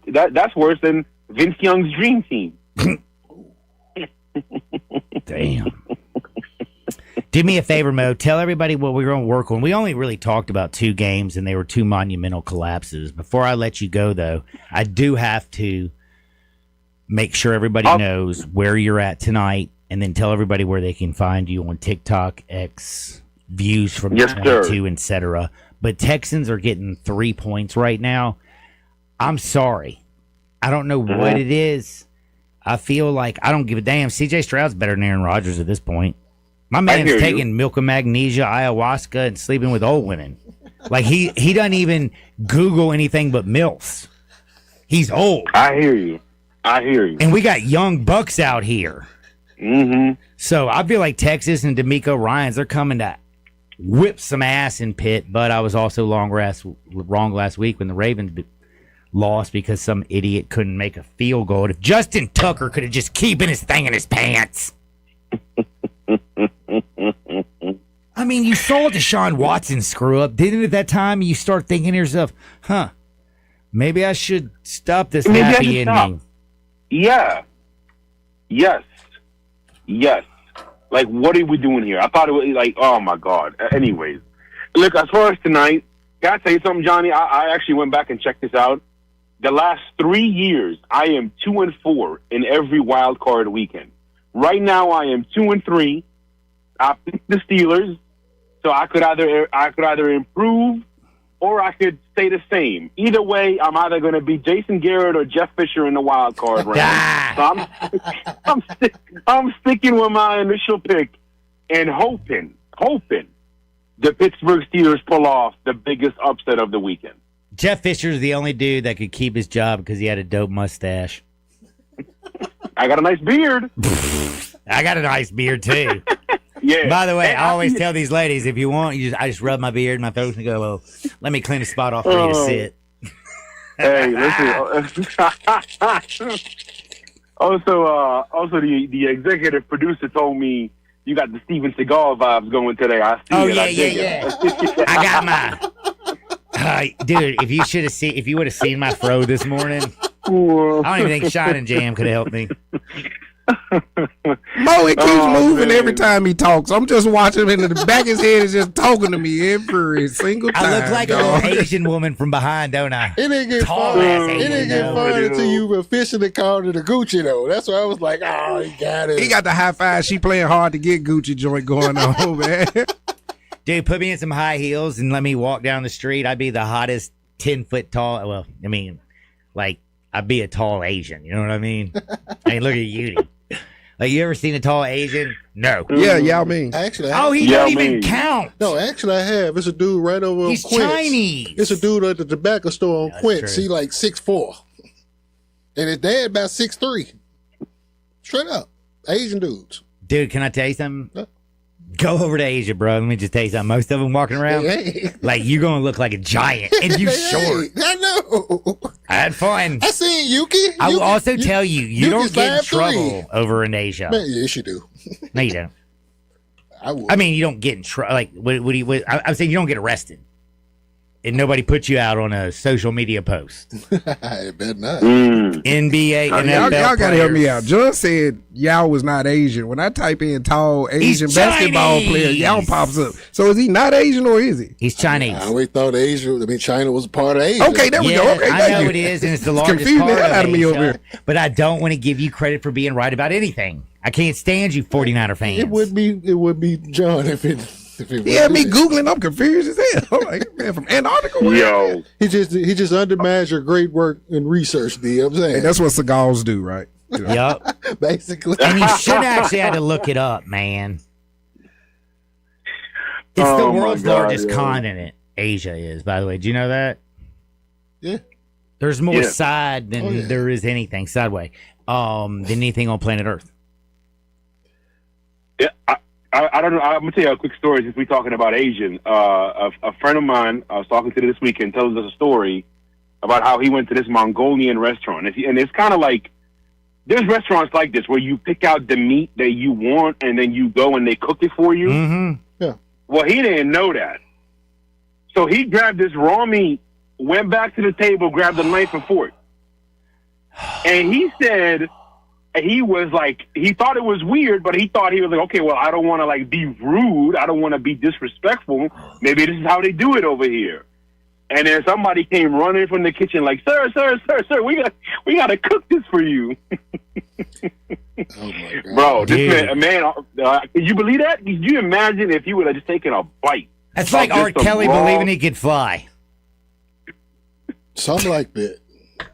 that's worse than Vince Young's dream team. Damn. Do me a favor, Mo. Tell everybody what we're going to work on. We only really talked about 2 games, and they were 2 monumental collapses. Before I let you go, though, I do have to make sure everybody knows where you're at tonight, and then tell everybody where they can find you on TikTok, X, views from 22, etc. But Texans are getting 3 points right now. I'm sorry. I don't know what it is. I feel like I don't give a damn. CJ Stroud's better than Aaron Rodgers at this point. My man's taking milk and magnesia, ayahuasca, and sleeping with old women. Like, he doesn't even Google anything but MILFs. He's old. I hear you. And we got young bucks out here. Mm-hmm. So I feel like Texas and D'Amico Ryans, they're coming to whip some ass in Pitt. But I was also wrong last week when the Ravens lost because some idiot couldn't make a field goal. If Justin Tucker could have just keeping his thing in his pants. I mean, you saw Deshaun Watson screw up. Didn't at that time you start thinking to yourself, maybe I should stop this happy ending. Yeah. Yes. Like, what are we doing here? I thought it was like, oh my God. Anyways, look, as far as tonight, can I tell you something, Johnny? I actually went back and checked this out. The last 3 years, I am 2-4 in every wild card weekend. Right now, I am 2-3. I picked the Steelers, so I could either improve or I could stay the same. Either way, I'm either going to be Jason Garrett or Jeff Fisher in the wild card round. So I'm sticking with my initial pick and hoping the Pittsburgh Steelers pull off the biggest upset of the weekend. Jeff Fisher's the only dude that could keep his job because he had a dope mustache. I got a nice beard. I got a nice beard too. Yeah. By the way, I always tell these ladies, if you want, I just rub my beard in my throat and go, "Well, let me clean a spot off for you to sit." Hey, listen. Also, the executive producer told me you got the Steven Seagal vibes going today. I see it. I got my. Dude, if you would have seen my fro this morning, I don't even think Shining Jam could have helped me. Mo, it keeps moving every time he talks. I'm just watching him, and the back of his head is just talking to me every single time. I look like a little Asian woman from behind, don't I? It didn't get fun until you officially called it a Gucci, though. That's why I was like, oh, he got it. He got the high five. She playing hard to get Gucci joint going on, man. Dude, put me in some high heels and let me walk down the street. I'd be the hottest 10-foot tall. Well, I mean, like, I'd be a tall Asian. You know what I mean? I mean, look at you. Like, you ever seen a tall Asian? No. Yeah, Yao Ming. Actually, he don't even count. No, actually, I have. It's a dude right over on He's Quince. Chinese. It's a dude at the tobacco store on Quince. true. He like 6'4", and his dad about 6'3". Straight up, Asian dudes. Dude, can I tell you something? Go over to Asia, bro. Let me just tell you something. Most of them walking around, like, you're going to look like a giant, and you short. I know. I had fun. I seen Yuki. I will also tell you, you don't Yuki's get in 5'3". trouble over in Asia. Man, yes, you do. No, you don't. I would. I mean, you don't get in trouble. Like, I'm saying you don't get arrested. And nobody puts you out on a social media post. I bet not. NBA, NFL Y'all gotta help me players. out. John said Yao was not Asian. When I type in tall Asian He's basketball Chinese. player, Yao pops up. So is he not Asian or is he? He's Chinese. I always thought China was a part of Asia. Okay, there we go. Okay, I thank know you. it is, and it's the It's largest confusing part the hell of out of me over Asia, here. but I don't want to give you credit for being right about anything. I can't stand you 49er fans. It would be John if it He had me Googling. I'm confused as hell. I'm like, man, from Antarctica? Yo. He just undermines your great work in research, D. I'm saying. Hey, that's what cigars do, right? Yep. Basically. And you should actually have to look it up, man. It's the Oh, my world's God, largest yeah. continent. Asia is, by the way. Do you know that? Yeah. There's more Yeah. side than there is anything sideway than anything on planet Earth. Yeah, I don't know. I'm gonna tell you a quick story since we're talking about Asian. A friend of mine I was talking to this weekend tells us a story about how he went to this Mongolian restaurant, and it's kind of like there's restaurants like this where you pick out the meat that you want, and then you go and they cook it for you. Mm-hmm. Yeah. Well, he didn't know that, so he grabbed this raw meat, went back to the table, grabbed a knife and fork, and he said he was like, he thought it was weird, but he thought he was like, okay, well, I don't want to like be rude. I don't want to be disrespectful. Maybe this is how they do it over here. And then somebody came running from the kitchen like, sir, we got to cook this for you. Oh my God. Bro, this man, can you believe that? Could you imagine if he would have just taken a bite? That's like R. Kelly believing he could fly. Something like that.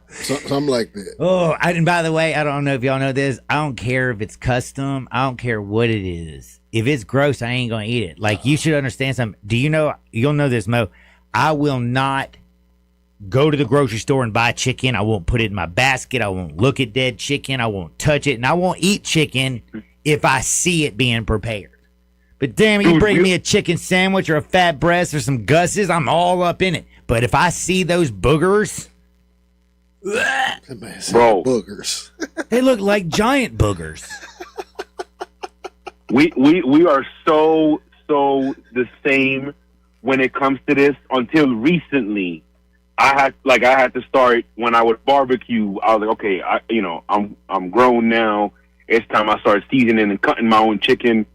Something like that. Oh, and by the way, I don't know if y'all know this. I don't care if it's custom. I don't care what it is. If it's gross, I ain't going to eat it. Like, you should understand something. Do you know, you'll know this, Mo. I will not go to the grocery store and buy chicken. I won't put it in my basket. I won't look at dead chicken. I won't touch it. And I won't eat chicken if I see it being prepared. But damn it, you bring me a chicken sandwich or a fat breast or some gusses, I'm all up in it. But if I see those boogers, bro, boogers. They look like giant boogers. We are so the same when it comes to this. Until recently, I had to start when I would barbecue. I was like, okay, I'm grown now. It's time I start seasoning and cutting my own chicken.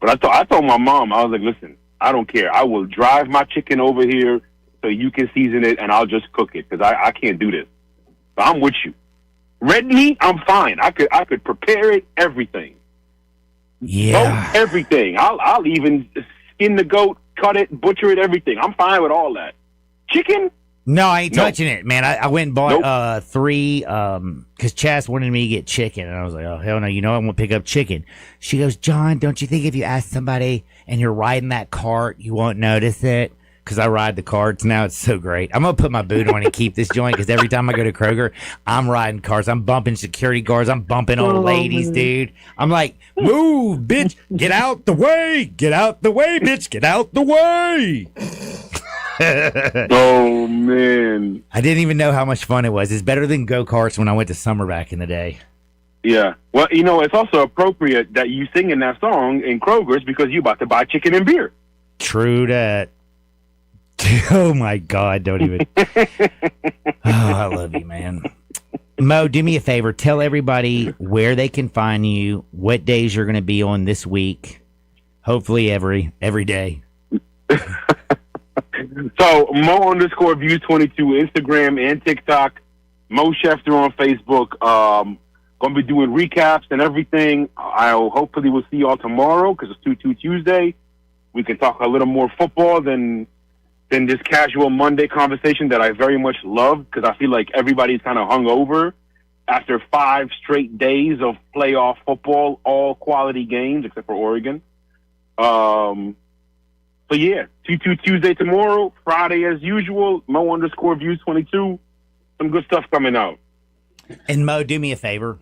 But I told my mom, I was like, listen, I don't care. I will drive my chicken over here so you can season it, and I'll just cook it because I can't do this. So I'm with you. Red meat, I'm fine. I could prepare it, everything. Yeah, goat, everything. I'll even skin the goat, cut it, butcher it, everything. I'm fine with all that. Chicken? No, I ain't touching it, man. I went and bought 3 because Chas wanted me to get chicken, and I was like, oh hell no, I won't pick up chicken. She goes, John, don't you think if you ask somebody and you're riding that cart, you won't notice it? Because I ride the carts now. It's so great. I'm going to put my boot on and keep this joint because every time I go to Kroger, I'm riding carts. I'm bumping security guards. I'm bumping old ladies, dude. I'm like, move, bitch. Get out the way. Get out the way, bitch. Get out the way. Oh, man. I didn't even know how much fun it was. It's better than go-karts when I went to summer back in the day. Yeah. Well, it's also appropriate that you singing that song in Kroger's because you're about to buy chicken and beer. True that. Oh, my God. Don't even. Oh, I love you, man. Mo, do me a favor. Tell everybody where they can find you, what days you're going to be on this week. Hopefully every day. So, Mo_Views22, Instagram and TikTok. Mo Schefter on Facebook. Going to be doing recaps and everything. I'll hopefully we'll see y'all tomorrow because it's 2-2 Tuesday. We can talk a little more football than this casual Monday conversation that I very much love because I feel like everybody's kind of hungover after 5 straight days of playoff football, all quality games except for Oregon. So yeah, 2-2 Tuesday tomorrow, Friday as usual, Mo_Views22. Some good stuff coming out. And Mo, do me a favor.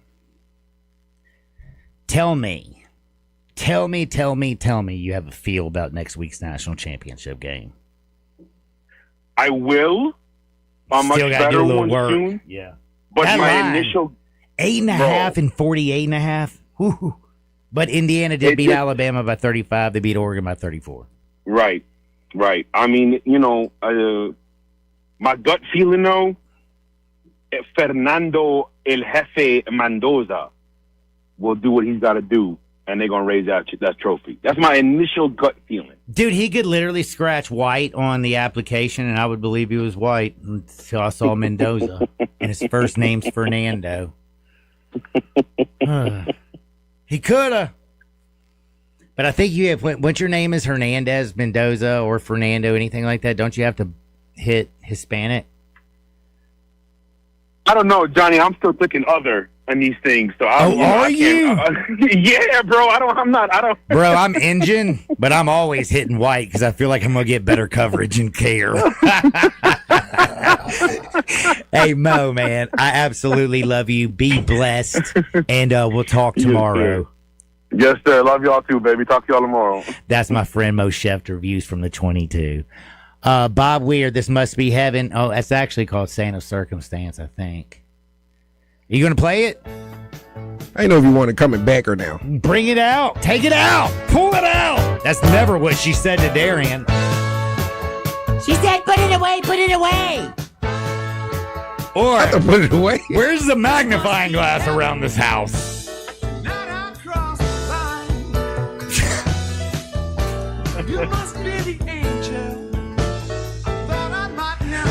Tell me you have a feel about next week's national championship game. I will. I'm much Still got to better do a little one work. soon. Yeah. But That my line, initial 8.5 and 48.5. Woo-hoo. But Indiana did beat Alabama by 35. They beat Oregon by 34. Right. I mean, my gut feeling though, Fernando El Jefe Mendoza will do what he's got to do, and they're gonna raise that trophy. That's my initial gut feeling. Dude, he could literally scratch white on the application, and I would believe he was white until I saw Mendoza, and his first name's Fernando. He coulda. But I think you have, once your name is Hernandez, Mendoza, or Fernando, anything like that, don't you have to hit Hispanic? I don't know, Johnny. I'm still thinking other in these things. So are you? Yeah, bro. I'm not. Bro, I'm Indian, but I'm always hitting white because I feel like I'm gonna get better coverage and care. Hey Mo, man, I absolutely love you. Be blessed, and we'll talk tomorrow. Yes, sir. Love y'all too, baby. Talk to y'all tomorrow. That's my friend Mo Schefter, views from the 22. Bob Weir, This Must Be Heaven. Oh, that's actually called Saint of Circumstance, I think. Are you going to play it? I didn't know if you wanted coming back or now. Bring it out. Take it out. Pull it out. That's never what she said to Darian. She said, put it away, put it away. Or, I have to put it away. Where's the magnifying glass around this house?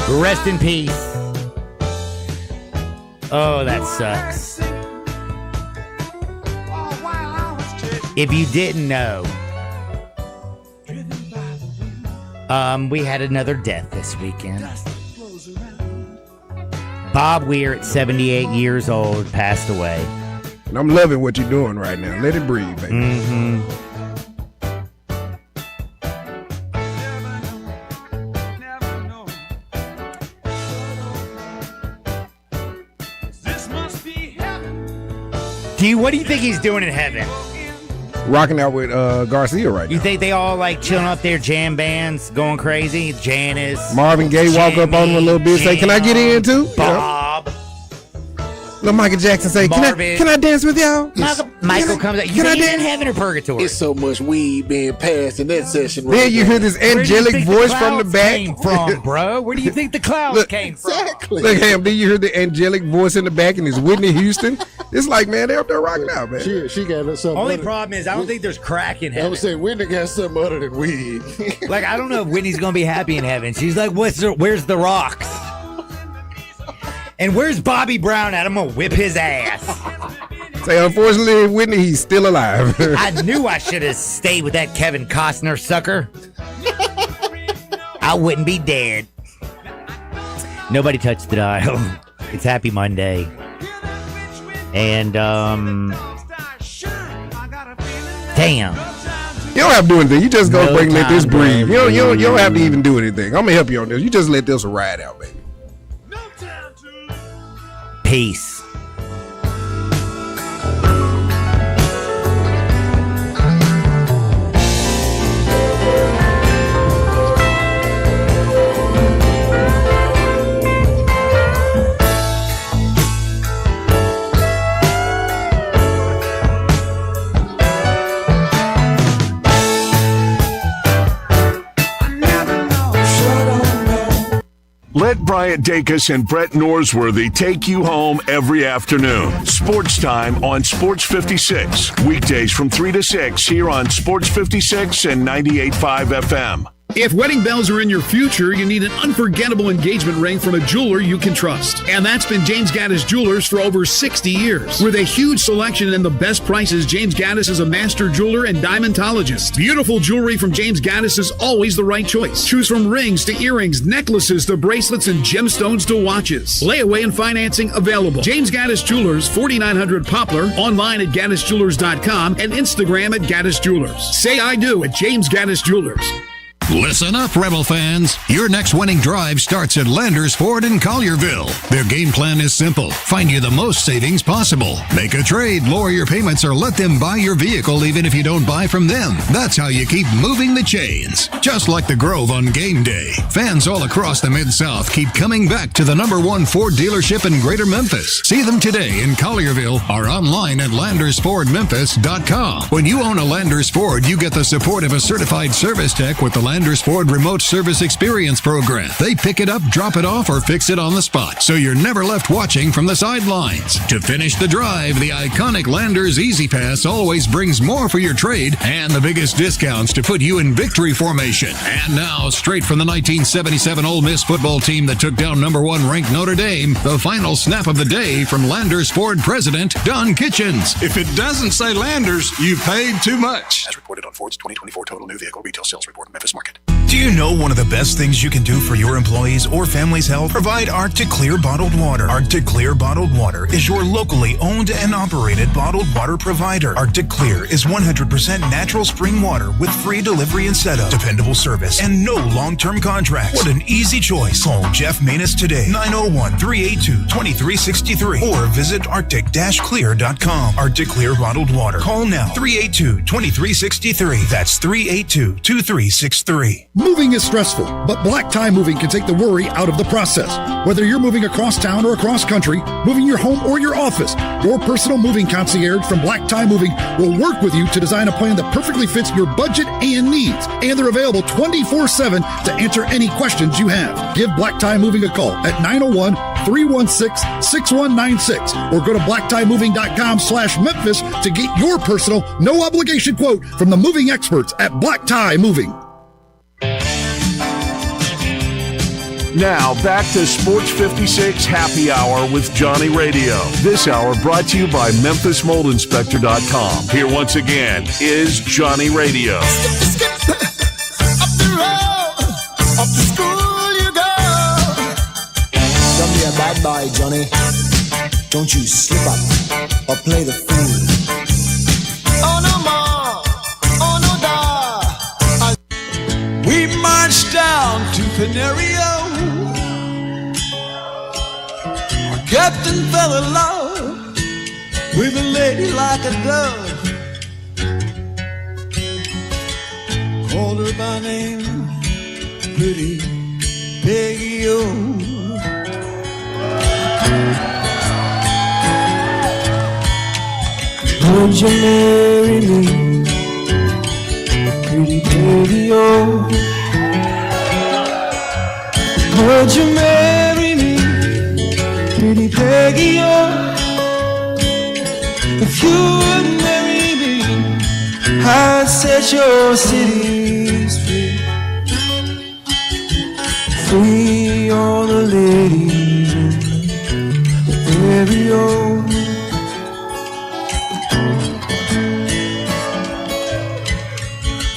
Rest in peace. Oh, that sucks. If you didn't know, we had another death this weekend. Bob Weir, at 78 years old, passed away. And I'm loving what you're doing right now. Let it breathe, baby. Mm-hmm. What do you think he's doing in heaven? Rocking out with Garcia right now. You think they all like chilling up there, jam bands, going crazy? Janice, Marvin Gaye walk up on him a little bit, say, "Can I get in too?" Bob. Little Michael Jackson say, "Can I dance with y'all?" Michael comes out. You think he's in heaven or purgatory? It's so much weed being passed in that session. Then you hear this angelic voice from the back. Came from, bro? Where do you think the clouds came from? Exactly. Look, Ham, then you hear the angelic voice in the back, and it's Whitney Houston. It's like, man, they're up there rocking out, man. She got something. Only problem is, I don't think there's crack in heaven. I would say Whitney got something other than weed. Like, I don't know if Whitney's gonna be happy in heaven. She's like, where's the rocks? And where's Bobby Brown at? I'm gonna whip his ass. Say, unfortunately, Whitney, he's still alive. I knew I should have stayed with that Kevin Costner sucker. I wouldn't be dead. Nobody touched the dial. It's Happy Monday. And, damn. You don't have to do anything. You just go break and let this breathe. You don't have to even do anything. I'm gonna help you on this. You just let this ride out, baby. Peace. Let Bryant Dacus and Brett Norsworthy take you home every afternoon. Sports Time on Sports 56. Weekdays from 3 to 6 here on Sports 56 and 98.5 FM. If wedding bells are in your future, you need an unforgettable engagement ring from a jeweler you can trust. And that's been James Gaddis Jewelers for over 60 years. With a huge selection and the best prices, James Gaddis is a master jeweler and diamondologist. Beautiful jewelry from James Gaddis is always the right choice. Choose from rings to earrings, necklaces to bracelets, and gemstones to watches. Layaway and financing available. James Gaddis Jewelers, 4900 Poplar, online at GaddisJewelers.com and Instagram at Gaddis Jewelers. Say I do at James Gaddis Jewelers. Listen up, Rebel fans. Your next winning drive starts at Landers Ford in Collierville. Their game plan is simple. Find you the most savings possible. Make a trade, lower your payments, or let them buy your vehicle even if you don't buy from them. That's how you keep moving the chains. Just like the Grove on game day. Fans all across the Mid-South keep coming back to the #1 Ford dealership in Greater Memphis. See them today in Collierville or online at LandersFordMemphis.com. When you own a Landers Ford, you get the support of a certified service tech with the Landers Ford Remote Service Experience Program. They pick it up, drop it off, or fix it on the spot, so you're never left watching from the sidelines. To finish the drive, the iconic Landers Easy Pass always brings more for your trade and the biggest discounts to put you in victory formation. And now, straight from the 1977 Ole Miss football team that took down #1 ranked Notre Dame, the final snap of the day from Landers Ford President Don Kitchens. If it doesn't say Landers, you paid too much. As reported on Ford's 2024 Total New Vehicle Retail Sales Report in Memphis Market. Do you know one of the best things you can do for your employees or family's health? Provide Arctic Clear bottled water. Arctic Clear bottled water is your locally owned and operated bottled water provider. Arctic Clear is 100% natural spring water with free delivery and setup, dependable service, and no long-term contracts. What an easy choice. Call Jeff Manus today, 901-382-2363, or visit arctic-clear.com. Arctic Clear bottled water. Call now, 382-2363. That's 382-2363. Moving is stressful, but Black Tie Moving can take the worry out of the process. Whether you're moving across town or across country, moving your home or your office, your personal moving concierge from Black Tie Moving will work with you to design a plan that perfectly fits your budget and needs. And they're available 24/7 to answer any questions you have. Give Black Tie Moving a call at 901-316-6196 or go to blacktiemoving.com/Memphis to get your personal, no obligation quote from the moving experts at Black Tie Moving. Now, back to Sports 56 Happy Hour with Johnny Radio. This hour brought to you by MemphisMoldInspector.com. Here once again is Johnny Radio. Don't be a bad boy, Johnny. Don't you slip up or play the fool. Oh no more, oh no da. We marched down to Canario. Our captain fell in love with a lady like a dove. Called her by name, pretty Peggy O. Would you marry me, pretty baby, oh? Would you marry me, pretty Peggy, oh? If you would marry me, I'd set your cities free. Free all the ladies in the area.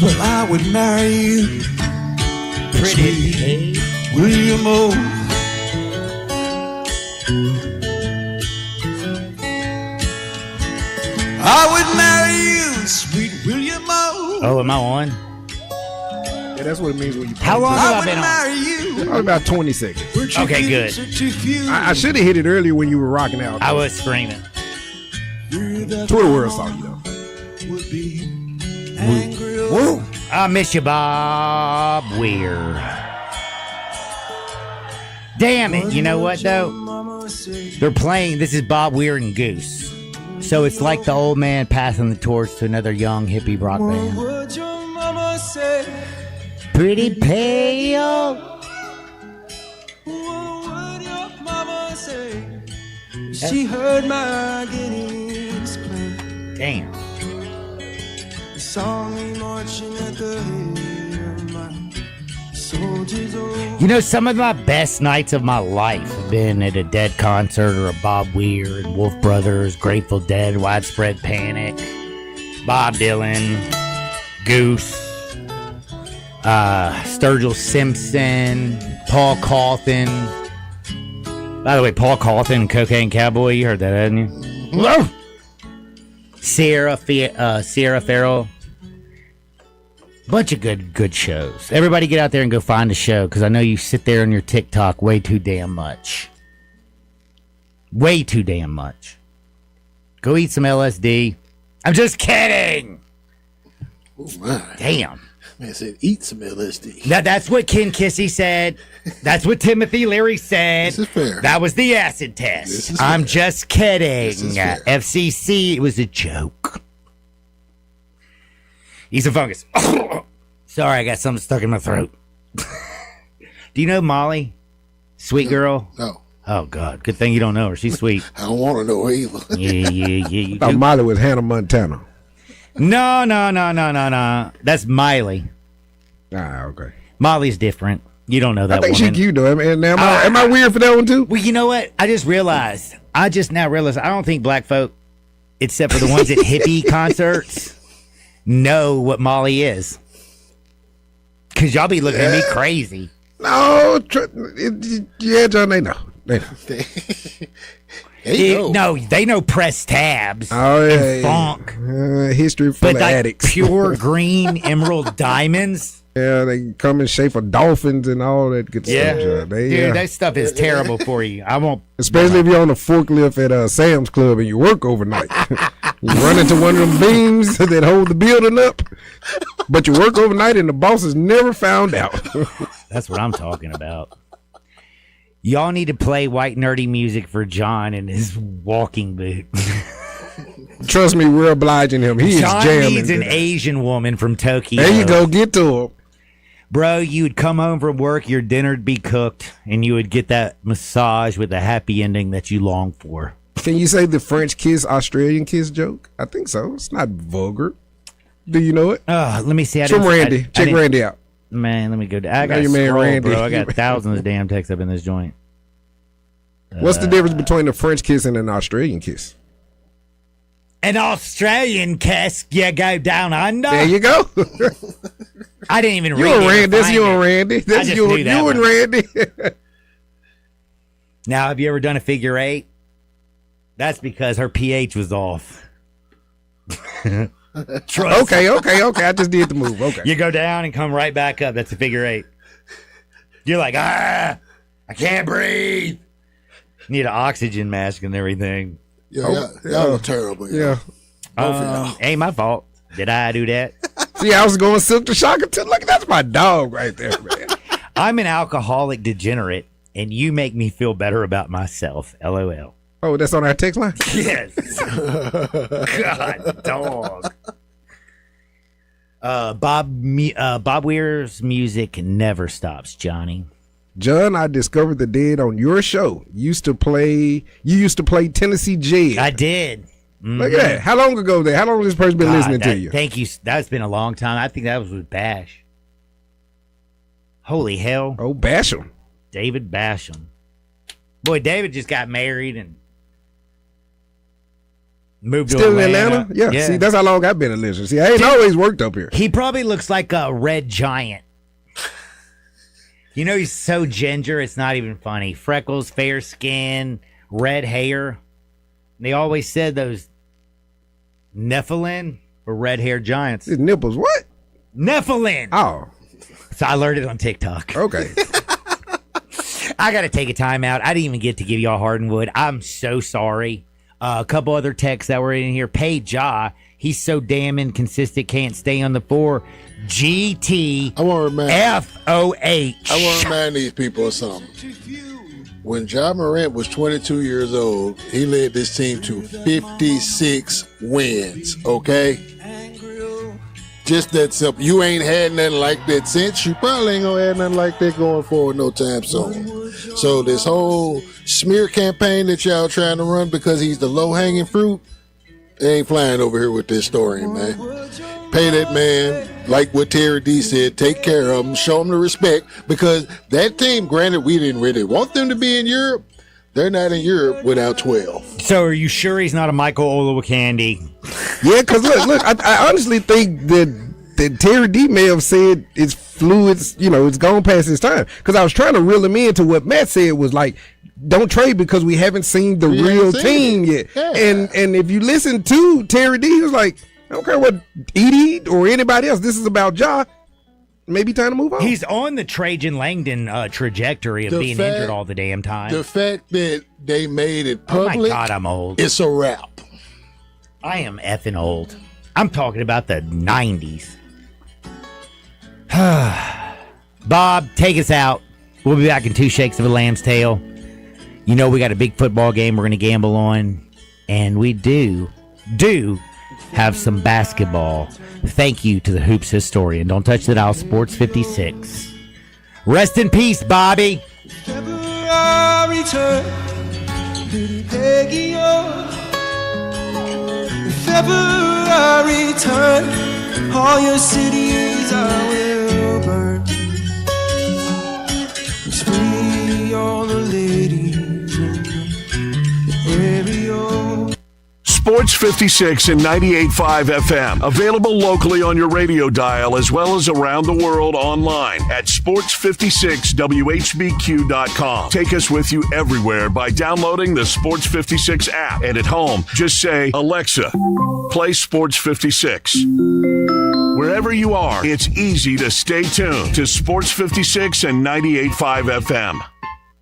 Well, I would marry you, pretty William O. I would marry you, sweet William O. Oh, am I on? Yeah, that's what it means when you. How long have I been on? Marry you. Probably about 20 seconds. Okay, good. I should have hit it earlier when you were rocking out. I was screaming. Twitter world saw you though. Woo. I miss you, Bob Weir. Damn it. You know what, though? They're playing. This is Bob Weir and Goose. So it's like the old man passing the torch to another young hippie rock band. Would your mama say? Pretty pale. What would your mama say? She heard my guineas claim. Damn. Saw me marching at the head of my soldiers. You know, some of my best nights of my life have been at a Dead concert or a Bob Weir and Wolf Brothers, Grateful Dead, Widespread Panic, Bob Dylan, Goose, Sturgill Simpson, Paul Cauthen. By the way, Paul Cauthen, Cocaine Cowboy, you heard that, hadn't you? Mm-hmm. Sierra Farrell. Bunch of good shows. Everybody get out there and go find a show, because I know you sit there on your TikTok way too damn much. Way too damn much. Go eat some LSD. I'm just kidding. Oh my. Damn. Man said eat some LSD. That's what Ken Kissy said. That's what Timothy Leary said. This is fair. That was the acid test. This is I'm fair. just kidding. This is fair. FCC, it was a joke. He's a fungus. Sorry, I got something stuck in my throat. Do you know Molly? Sweet girl? No. Oh, God. Good thing you don't know her. She's sweet. I don't want to know either. Yeah. You I thought do. Miley was Hannah Montana. No. That's Miley. Ah, okay. Molly's different. You don't know that I think woman. she cute though. Am I weird for that one too? Well, you know what? I just now realized I don't think black folk, except for the ones at hippie concerts, know what Molly is. Because y'all be looking at me crazy. No, yeah, John, they know. They know. No, they know press tabs Oh, yeah, and funk. History full But of like addicts. pure green emerald diamonds. Yeah, they come in shape of dolphins and all that good Yeah. stuff, John. Dude, that stuff is terrible for you. I won't. Especially if you're on a forklift at Sam's Club and you work overnight. You run into one of them beams that hold the building up, but you work overnight and the boss has never found out. That's what I'm talking about. Y'all need to play white nerdy music for John in his walking boot. Trust me, we're obliging him. He John is jamming. needs an today. Asian woman from Tokyo. There you go. Get to him. Bro, you'd come home from work, your dinner'd be cooked, and you would get that massage with the happy ending that you long for. Can you say the French kiss, Australian kiss joke? I think so. It's not vulgar. Do you know it? Let me see. From Randy. Check Randy out. Man, let me go. I Now got your man Randy. bro. I got thousands of damn texts up in this joint. What's the difference between a French kiss and an Australian kiss? An Australian kiss, you go down under. There you go. I didn't even You read and it. Randy. That's Find you it. and Randy. I That's just you, knew that you and one. Randy. Now, have you ever done a figure eight? That's because her pH was off. Trust. Okay. I just did the move. Okay. You go down and come right back up. That's a figure eight. You're like, I can't breathe. Need an oxygen mask and everything. Yeah, y'all are terrible. Yeah. Ain't my fault. Did I do that? See, I was going Silk the Shocker too. Look, that's my dog right there, man. I'm an alcoholic degenerate, and you make me feel better about myself. LOL. Oh, that's on our text line? Yes. God, dog. Bob Weir's music never stops, Johnny. John, I discovered the dead on your show. You used to play Tennessee Jed. I did. Look at that. How long ago that? How long has this person been listening to you? Thank you. That's been a long time. I think that was with Bash. Holy hell. Oh, Basham. David Basham. Boy, David just got married and moved Still to in Atlanta? Yeah. See, that's how long I've been a listener. See, I ain't always worked up here. He probably looks like a red giant. You know, he's so ginger, it's not even funny. Freckles, fair skin, red hair. They always said those Nephilim were red-haired giants. His nipples, what? Nephilim. Oh. So I learned it on TikTok. Okay. I got to take a time out. I didn't even get to give y'all Hardwood. I'm so sorry. A couple other texts that were in here. Pay Ja. He's so damn inconsistent, can't stay on the floor. GT I want to remind FOH. I want to remind these people of something. When Ja Morant was 22 years old, he led this team to 56 wins, okay? Just that simple. You ain't had nothing like that since. You probably ain't going to have nothing like that going forward no time soon. So this whole smear campaign that y'all trying to run because he's the low-hanging fruit, they ain't flying over here with this story, man. Pay that man, like what Terry D said, take care of him, show him the respect, because that team, granted, we didn't really want them to be in Europe. They're not in Europe without 12. So are you sure he's not a Michael Olowokandi? Yeah, because look, I honestly think that Terry D may have said it's fluids, it's gone past his time. Because I was trying to reel him into what Matt said was like, don't trade because we haven't seen the real team yet. Yeah. And if you listen to Terry D, he was like, I don't care what Edie or anybody else, this is about Ja. Maybe time to move on. He's on the Trajan Langdon trajectory of being injured all the damn time. The fact that they made it public, oh my God, I'm old. It's a wrap. I am effing old. I'm talking about the 90s. Bob, take us out. We'll be back in 2 shakes of a lamb's tail. You know we got a big football game we're going to gamble on. And we do have some basketball. Thank you to the Hoops historian. Don't touch the dial, Sports 56. Rest in peace, Bobby. February turn, little Peggy, February turn, all your cities I will burn. It's free all the ladies in the area. Sports 56 and 98.5 FM. Available locally on your radio dial as well as around the world online at sports56whbq.com. Take us with you everywhere by downloading the Sports 56 app. And at home, just say, Alexa, play Sports 56. Wherever you are, it's easy to stay tuned to Sports 56 and 98.5 FM.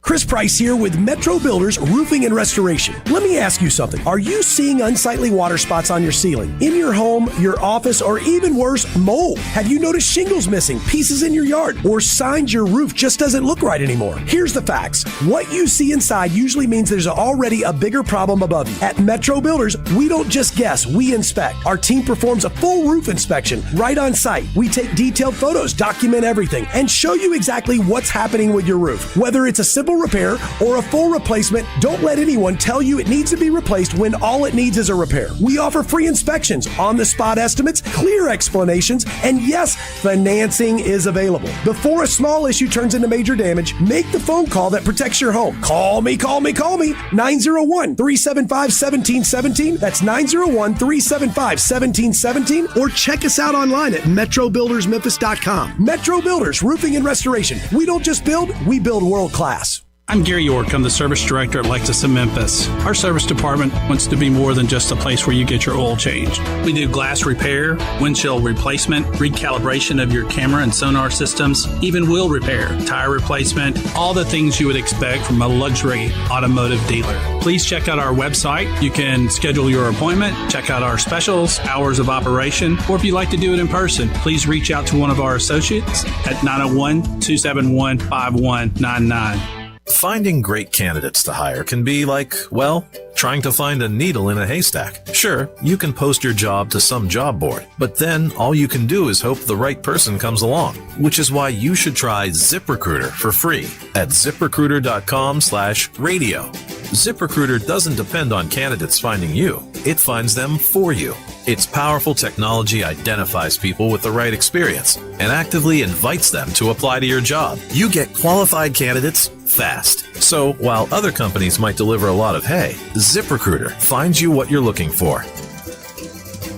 Chris Price here with Metro Builders Roofing and Restoration. Let me ask you something. Are you seeing unsightly water spots on your ceiling, in your home, your office, or even worse, mold? Have you noticed shingles missing, pieces in your yard, or signs your roof just doesn't look right anymore? Here's the facts. What you see inside usually means there's already a bigger problem above you. At Metro Builders, we don't just guess, we inspect. Our team performs a full roof inspection right on site. We take detailed photos, document everything, and show you exactly what's happening with your roof. Whether it's a simple partial repair or a full replacement, don't let anyone tell you it needs to be replaced when all it needs is a repair. We offer free inspections, on-the-spot estimates, clear explanations, and yes, financing is available. Before a small issue turns into major damage, make the phone call that protects your home. Call me. 901-375-1717. That's 901-375-1717. Or check us out online at metrobuildersmemphis.com. Metro Builders Roofing and Restoration. We don't just build, we build world class. I'm Gary York. I'm the service director at Lexus in Memphis. Our service department wants to be more than just a place where you get your oil changed. We do glass repair, windshield replacement, recalibration of your camera and sonar systems, even wheel repair, tire replacement, all the things you would expect from a luxury automotive dealer. Please check out our website. You can schedule your appointment, check out our specials, hours of operation, or if you'd like to do it in person, please reach out to one of our associates at 901-271-5199. Finding great candidates to hire can be like, well, trying to find a needle in a haystack. Sure, you can post your job to some job board, but then all you can do is hope the right person comes along, which is why you should try ZipRecruiter for free at ZipRecruiter.com/radio. ZipRecruiter doesn't depend on candidates finding you. It finds them for you. Its powerful technology identifies people with the right experience and actively invites them to apply to your job. You get qualified candidates fast. So while other companies might deliver a lot of hay, ZipRecruiter finds you what you're looking for.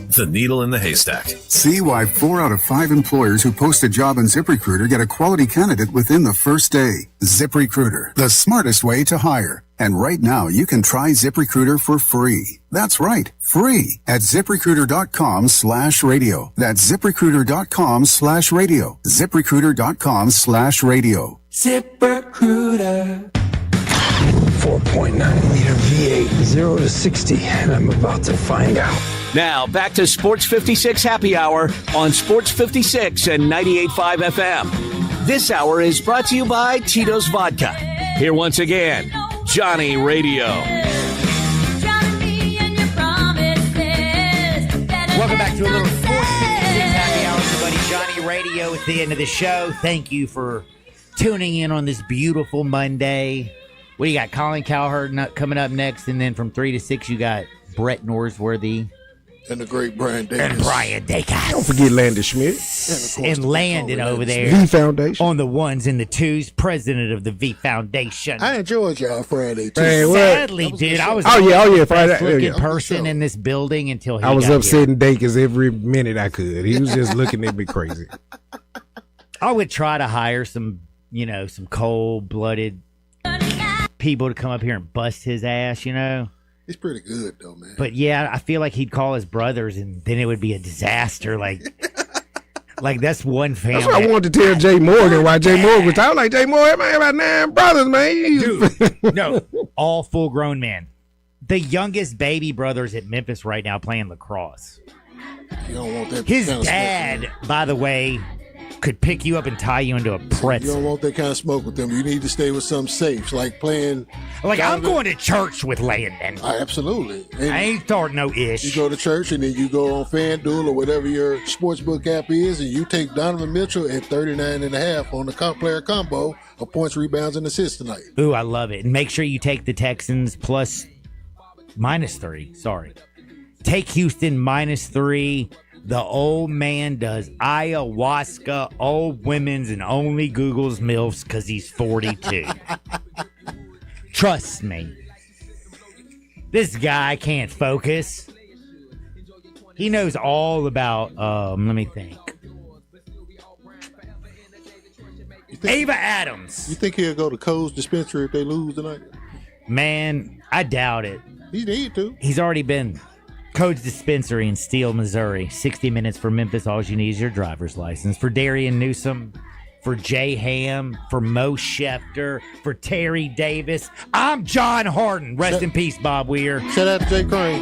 The needle in the haystack. See why 4 out of 5 employers who post a job on ZipRecruiter get a quality candidate within the first day. ZipRecruiter, the smartest way to hire. And right now, you can try ZipRecruiter for free. That's right, free at ZipRecruiter.com/radio. That's ZipRecruiter.com/radio. ZipRecruiter.com/radio. ZipRecruiter. 4.9 liter V8, 0 to 60, and I'm about to find out. Now, back to Sports 56 Happy Hour on Sports 56 and 98.5 FM. This hour is brought to you by Tito's Vodka. Here once again, Johnny Radio. Welcome back to a little Sports 56 Happy Hour, everybody. Johnny Radio at the end of the show. Thank you for tuning in on this beautiful Monday. What do you got? Colin Cowherd coming up next, and then from 3 to 6, you got Brett Norsworthy. And the great Brian Dacus. And Brian Dacus. Don't forget Landon Schmidt. And Landon over there. V Foundation. On the ones and the twos, president of the V Foundation. I enjoyed y'all Friday, too. Man, Sadly, dude, I was Friday. the best looking person in this building until he I was got upsetting Dacus every minute I could. He was just looking at me crazy. I would try to hire some cold-blooded people to come up here and bust his ass, He's pretty good, though, man. But yeah, I feel like he'd call his brothers, and then it would be a disaster. Like that's one family. That's what I wanted to tell Jay Morgan why Jay Morgan was talking like Jay Morgan, man, about 9 brothers, man. Dude, no, all full-grown men. The youngest baby brother's at Memphis right now playing lacrosse. You don't want that. His kind of dad, smoke, by the way, could pick you up and tie you into a pretzel. You don't want that kind of smoke with them. You need to stay with something safe, like playing. Like, I'm going to church with Landon. Absolutely. And I ain't starting no ish. You go to church, and then you go on FanDuel or whatever your sportsbook app is, and you take Donovan Mitchell at 39.5 on the player combo of points, rebounds, and assists tonight. Ooh, I love it. And make sure you take the Texans -3. Sorry. Take Houston -3. The old man does ayahuasca, old women's, and only Googles MILFs because he's 42. Trust me. This guy can't focus. He knows all about, let me think. Ava Adams. You think he'll go to Cole's dispensary if they lose tonight? Man, I doubt it. He need to. He's already been. Codes Dispensary in Steele, Missouri. 60 minutes from Memphis. All you need is your driver's license. For Darian Newsom, for Jay Ham, for Mo Schefter, for Terry Davis. I'm John Harden. Rest in peace, Bob Weir. Shout out to Jay Crane.